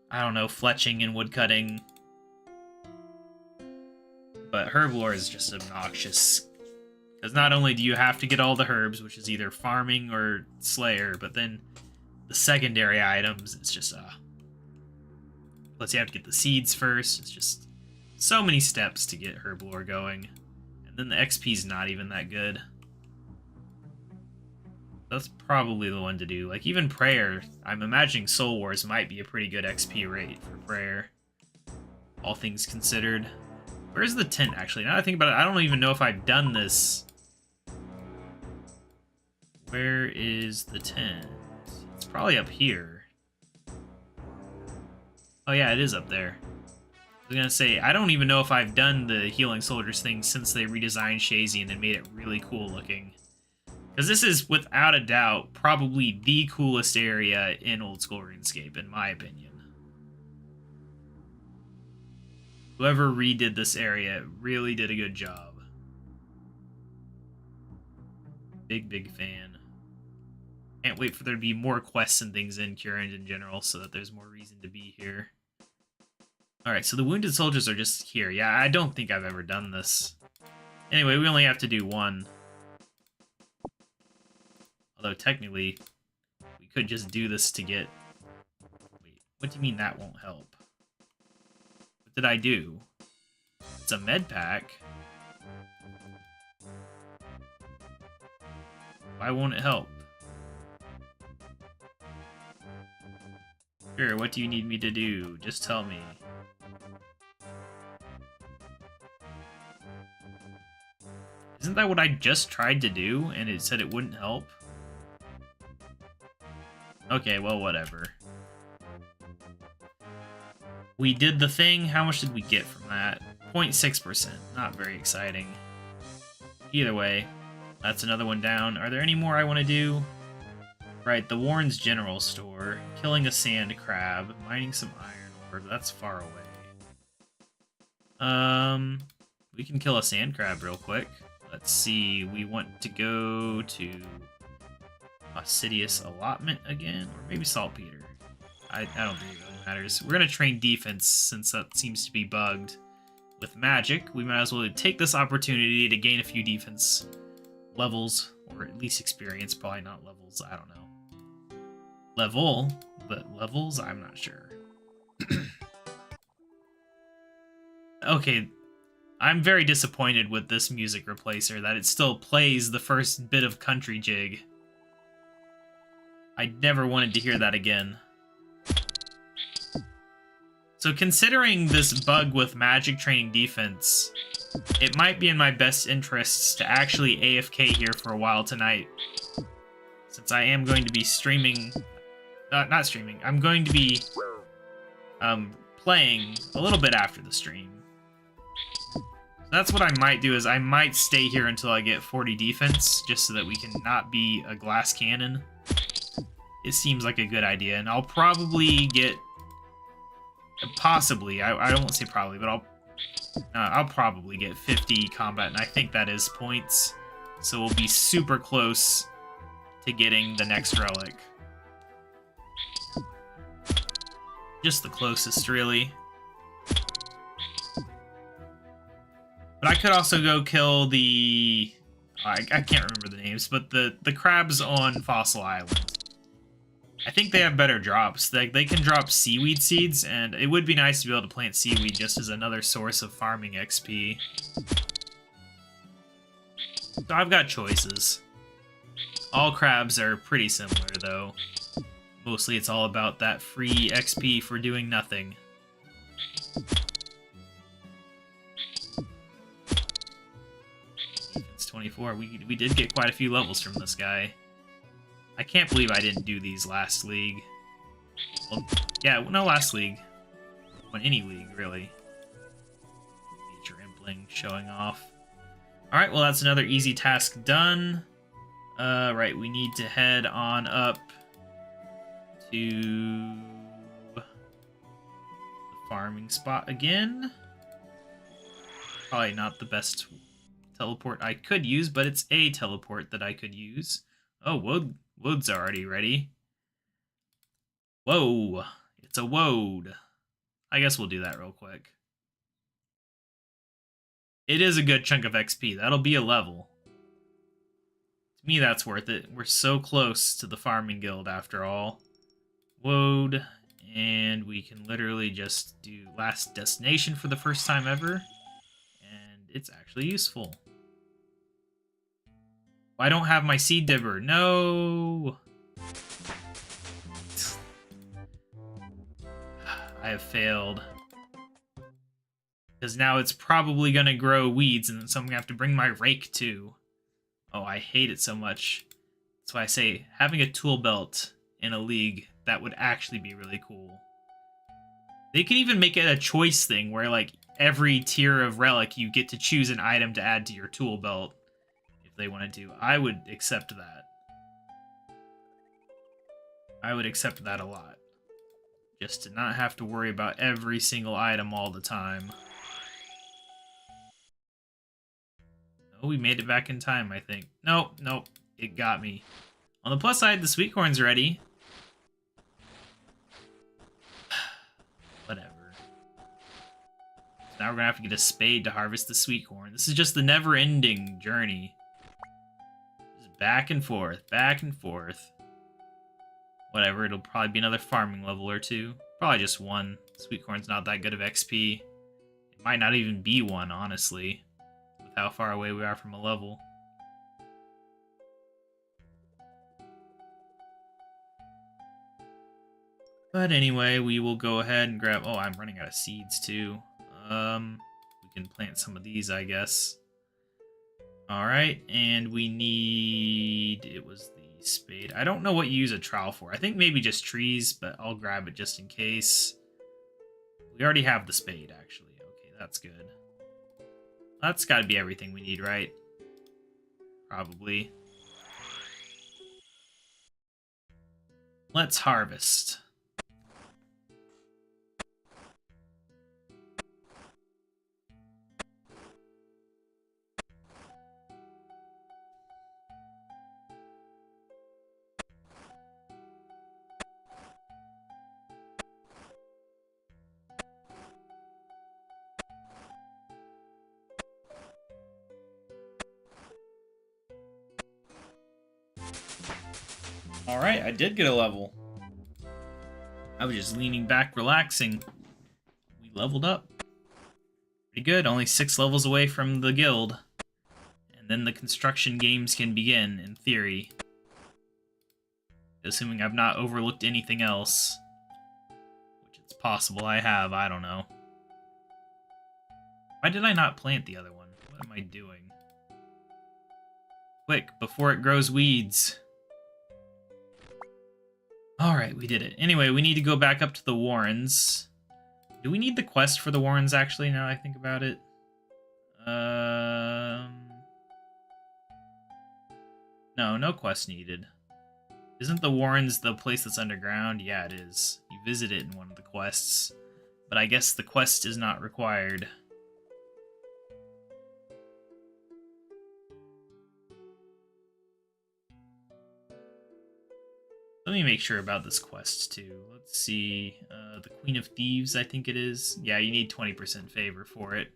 I don't know, fletching and woodcutting. But Herblore is just obnoxious, because not only do you have to get all the herbs, which is either farming or slayer, but then the secondary items, it's just, plus you have to get the seeds first. It's just so many steps to get Herblore going. And then the XP's not even that good. That's probably the one to do. Like, even Prayer, I'm imagining Soul Wars might be a pretty good XP rate for Prayer. All things considered. Where's the tent, actually? Now that I think about it, I don't even know if I've done this. Where is the tent? It's probably up here. Oh yeah, it is up there. I was gonna say, I don't even know if I've done the Healing Soldiers thing since they redesigned Shazian and made it really cool looking. Because this is, without a doubt, probably the coolest area in Old School RuneScape, in my opinion. Whoever redid this area really did a good job. Big fan. Can't wait for there to be more quests and things in Current in general, so that there's more reason to be here. Alright, so the wounded soldiers are just here. Yeah, I don't think I've ever done this. Anyway, we only have to do one. Although, technically, we could just do this to get... Wait, what do you mean that won't help? What did I do? It's a med pack. Why won't it help? Sure, what do you need me to do? Just tell me. Isn't that what I just tried to do, and it said it wouldn't help? Okay, well, whatever. We did the thing. How much did we get from that? 0.6%. Not very exciting. Either way, that's another one down. Are there any more I want to do? Right, the Warren's General Store. Killing a sand crab. Mining some iron ore. That's far away. We can kill a sand crab real quick. Let's see. We want to go to Ossidious Allotment again, or maybe Saltpeter. I don't think it really matters. We're gonna train defense since that seems to be bugged. With magic, we might as well take this opportunity to gain a few defense levels, or at least experience. Probably not levels. I don't know. Level, but levels, I'm not sure. Okay, I'm very disappointed with this music replacer, that it still plays the first bit of country jig. I never wanted to hear that again. So considering this bug with magic training defense, it might be in my best interests to actually AFK here for a while tonight. Since I am going to be streaming... not streaming. I'm going to be playing a little bit after the stream. So that's what I might do, is I might stay here until I get 40 defense, just so that we can not be a glass cannon. It seems like a good idea, and I'll probably get... Possibly, I won't say probably, but I'll probably get 50 combat, and I think that is points. So we'll be super close to getting the next relic. Just the closest, really. But I could also go kill the... I can't remember the names, but the crabs on Fossil Island. I think they have better drops. They can drop seaweed seeds, and it would be nice to be able to plant seaweed just as another source of farming XP. So I've got choices. All crabs are pretty similar, though. Mostly it's all about that free XP for doing nothing. It's 24. We did get quite a few levels from this guy. I can't believe I didn't do these last league. Well, yeah, no, last league. On any league, really. Nature Impling showing off. Alright, well, that's another easy task done. Right, we need to head on up to the farming spot again. Probably not the best teleport I could use, but it's a teleport that I could use. Oh, Wood's already ready. Whoa, it's a Woad. I guess we'll do that real quick. It is a good chunk of XP. That'll be a level. To me, that's worth it. We're so close to the farming guild after all. Woad, and we can literally just do last destination for the first time ever. And it's actually useful. I don't have my seed dibber. No! I have failed. Because now it's probably going to grow weeds, and so I'm going to have to bring my rake too. Oh, I hate it so much. That's why I say, having a tool belt in a league, that would actually be really cool. They could even make it a choice thing, where like every tier of relic, you get to choose an item to add to your tool belt. They want to do. I would accept that. I would accept that a lot. Just to not have to worry about every single item all the time. Oh, we made it back in time, I think. Nope, it got me. On the plus side, the sweet corn's ready. Whatever. So now we're gonna have to get a spade to harvest the sweet corn. This is just the never-ending journey. Back and forth, back and forth. Whatever, it'll probably be another farming level or two. Probably just one. Sweet corn's not that good of XP. It might not even be one, honestly, with how far away we are from a level. But anyway, we will go ahead and grab... Oh, I'm running out of seeds, too. We can plant some of these, I guess. Alright, and we need... It was the spade. I don't know what you use a trowel for. I think maybe just trees, but I'll grab it just in case. We already have the spade, actually. Okay, that's good. That's got to be everything we need, right? Probably. Let's harvest. Alright, I did get a level. I was just leaning back, relaxing. We leveled up. Pretty good, only 6 levels away from the guild. And then the construction games can begin, in theory. Assuming I've not overlooked anything else. Which it's possible I have, I don't know. Why did I not plant the other one? What am I doing? Quick, before it grows weeds. Alright, we did it. Anyway, we need to go back up to the Warrens. Do we need the quest for the Warrens, actually, now I think about it? No, no quest needed. Isn't the Warrens the place that's underground? Yeah, it is. You visit it in one of the quests. But I guess the quest is not required. Let me make sure about this quest, too. Let's see. The Queen of Thieves, I think it is. Yeah, you need 20% favor for it.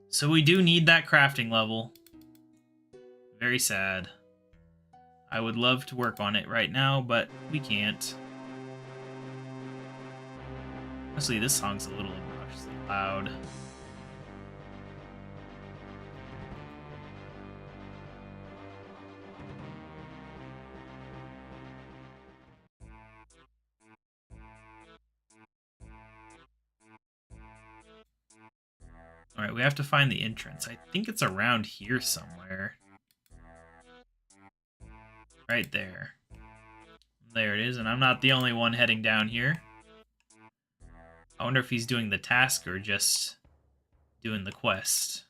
So we do need that crafting level. Very sad. I would love to work on it right now, but we can't. Honestly, this song's a little obnoxiously loud. Alright, we have to find the entrance. I think it's around here somewhere. Right there. There it is, and I'm not the only one heading down here. I wonder if he's doing the task or just doing the quest.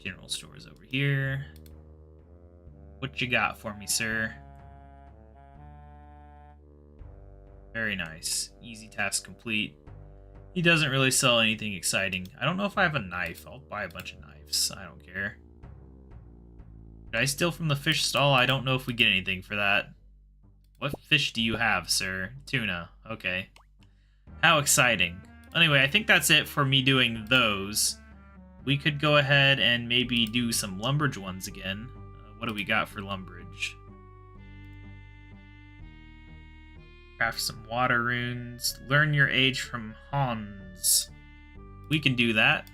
General store's over here. What you got for me, sir? Very nice. Easy task complete. He doesn't really sell anything exciting. I don't know if I have a knife. I'll buy a bunch of knives. I don't care. Did I steal from the fish stall? I don't know if we get anything for that. What fish do you have, sir? Tuna. Okay. How exciting. Anyway, I think that's it for me doing those. We could go ahead and maybe do some Lumbridge ones again. What do we got for Lumbridge? Craft some water runes. Learn your age from Hans. We can do that.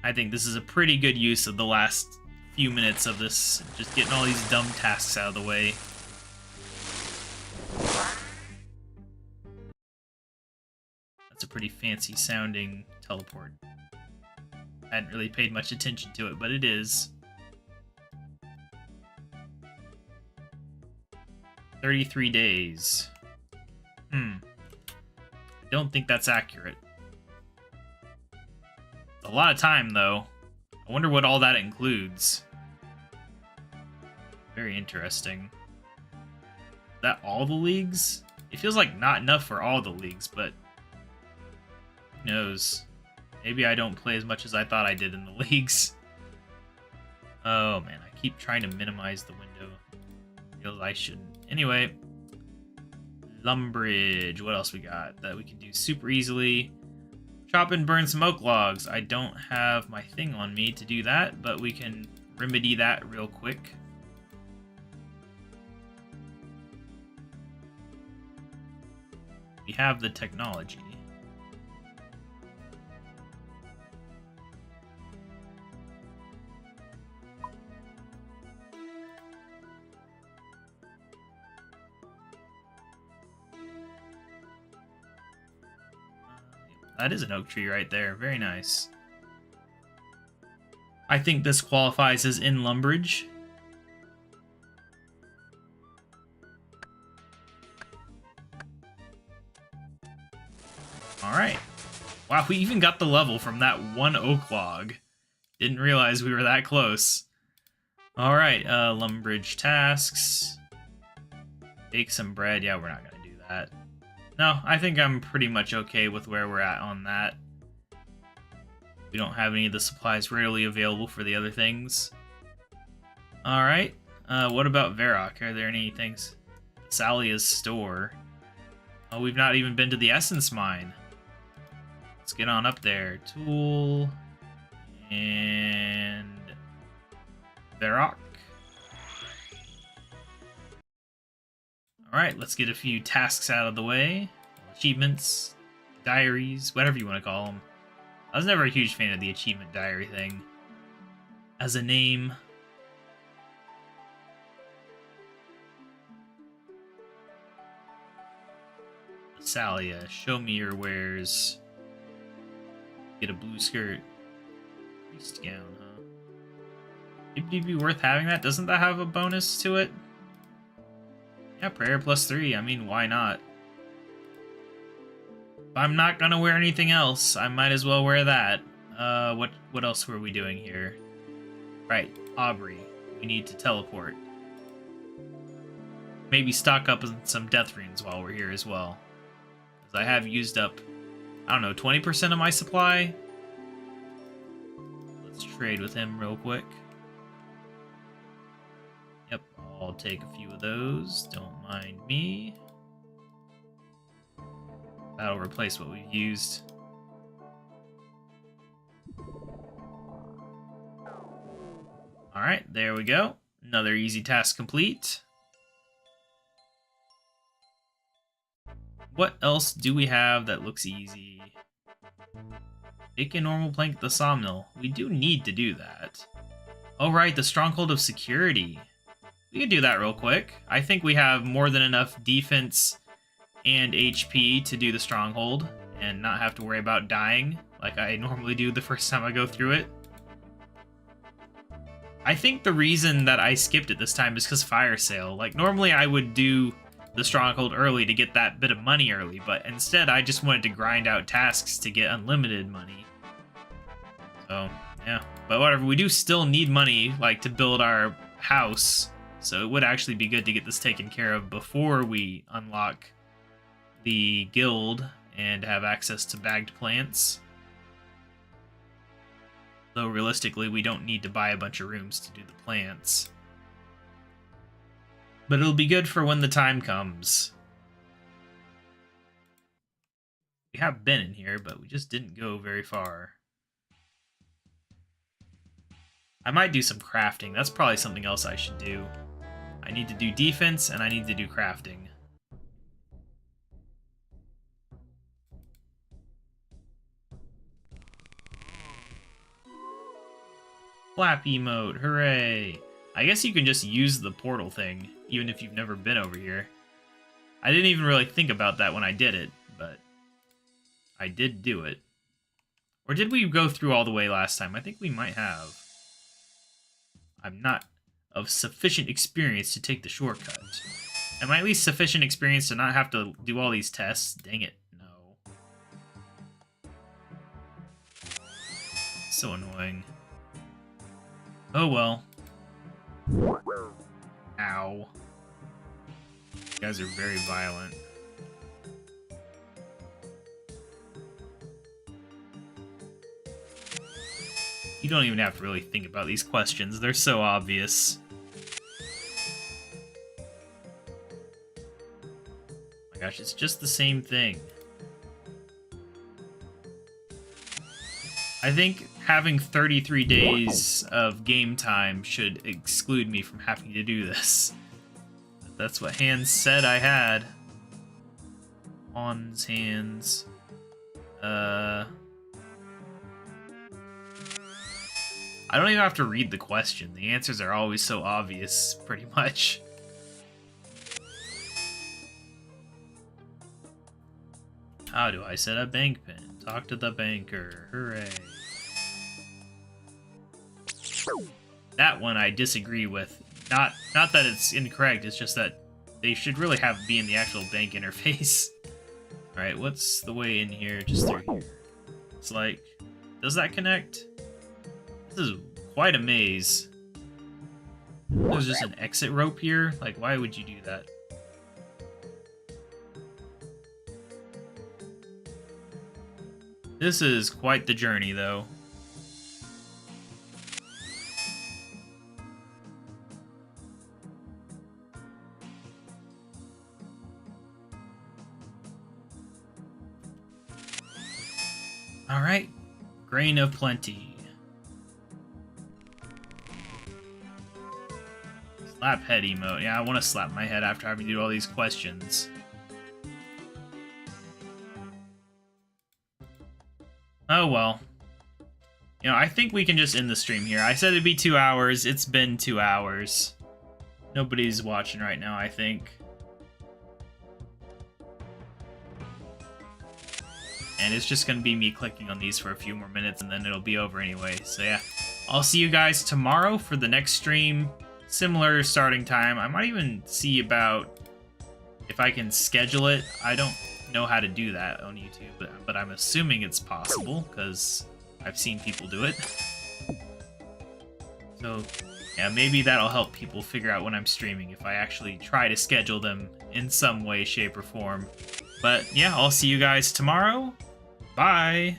I think this is a pretty good use of the last few minutes of this. Just getting all these dumb tasks out of the way. That's a pretty fancy sounding teleport. I hadn't really paid much attention to it, but it is. 33 days. Don't think that's accurate. A lot of time, though. I wonder what all that includes. Very interesting. Is that all the leagues? It feels like not enough for all the leagues, but who knows? Maybe I don't play as much as I thought I did in the leagues. Oh man, I keep trying to minimize the window. Feels I shouldn't. Anyway, Lumbridge. What else we got that we can do super easily? Chop and burn some oak logs. I don't have my thing on me to do that, but we can remedy that real quick. We have the technology. That is an oak tree right there. Very nice. I think this qualifies as in lumberage. Alright. Wow, we even got the level from that one oak log. Didn't realize we were that close. Alright, lumberage tasks. Bake some bread. Yeah, we're not gonna do that. No, I think I'm pretty much okay with where we're at on that. We don't have any of the supplies readily available for the other things. Alright, what about Varrock? Are there any things? Salia's store. Oh, we've not even been to the Essence Mine. Let's get on up there. Tool. And... Varrock. Alright, let's get a few tasks out of the way. Achievements, diaries, whatever you want to call them. I was never a huge fan of the achievement diary thing. As a name. Salia, show me your wares. Get a blue skirt. Priest gown, huh? It'd be worth having that. Doesn't that have a bonus to it? Yeah, prayer +3. I mean, why not? If I'm not gonna wear anything else, I might as well wear that. What else were we doing here? Right, Aubrey. We need to teleport. Maybe stock up on some death runes while we're here as well. Because I have used up, I don't know, 20% of my supply. Let's trade with him real quick. Yep, I'll take a few of those. Don't mind me. That'll replace what we've used. Alright, there we go. Another easy task complete. What else do we have that looks easy? Make a normal plank at the sawmill. We do need to do that. Oh right, the stronghold of security. We can do that real quick. I think we have more than enough defense and HP to do the stronghold and not have to worry about dying like I normally do the first time I go through it. I think the reason that I skipped it this time is because fire sale. Like, normally I would do the stronghold early to get that bit of money early, but instead I just wanted to grind out tasks to get unlimited money. So, yeah. But whatever, we do still need money, like, to build our house, so it would actually be good to get this taken care of before we unlock the guild and have access to bagged plants. Though realistically, we don't need to buy a bunch of rooms to do the plants. But it'll be good for when the time comes. We have been in here, but we just didn't go very far. I might do some crafting. That's probably something else I should do. I need to do defense, and I need to do crafting. Flap emote, hooray! I guess you can just use the portal thing, even if you've never been over here. I didn't even really think about that when I did it, but I did do it. Or did we go through all the way last time? I think we might have. I'm not of sufficient experience to take the shortcut. Am I at least sufficient experience to not have to do all these tests? Dang it, no. So annoying. Oh well. Ow. You guys are very violent. You don't even have to really think about these questions. They're so obvious. Oh my gosh, it's just the same thing. I think having 33 days of game time should exclude me from having to do this. That's what Hans said I had. Pawn's hands. I don't even have to read the question. The answers are always so obvious, pretty much. How do I set a bank pin? Talk to the banker. Hooray. That one I disagree with. Not that it's incorrect, it's just that they should really be in the actual bank interface. Alright, what's the way in here? Just through here. It's like, does that connect? This is quite a maze. There's just an exit rope here? Like, why would you do that? This is quite the journey, though. Alright, grain of plenty. Slap head emote. Yeah, I want to slap my head after having to do all these questions. Oh well. You know, I think we can just end the stream here. I said it'd be 2 hours. It's been 2 hours. Nobody's watching right now, I think. And it's just gonna be me clicking on these for a few more minutes and then it'll be over anyway. So yeah, I'll see you guys tomorrow for the next stream. Similar starting time. I might even see about if I can schedule it. I don't know how to do that on YouTube, but I'm assuming it's possible because I've seen people do it. So yeah, maybe that'll help people figure out when I'm streaming if I actually try to schedule them in some way, shape, or form. But yeah, I'll see you guys tomorrow. Bye!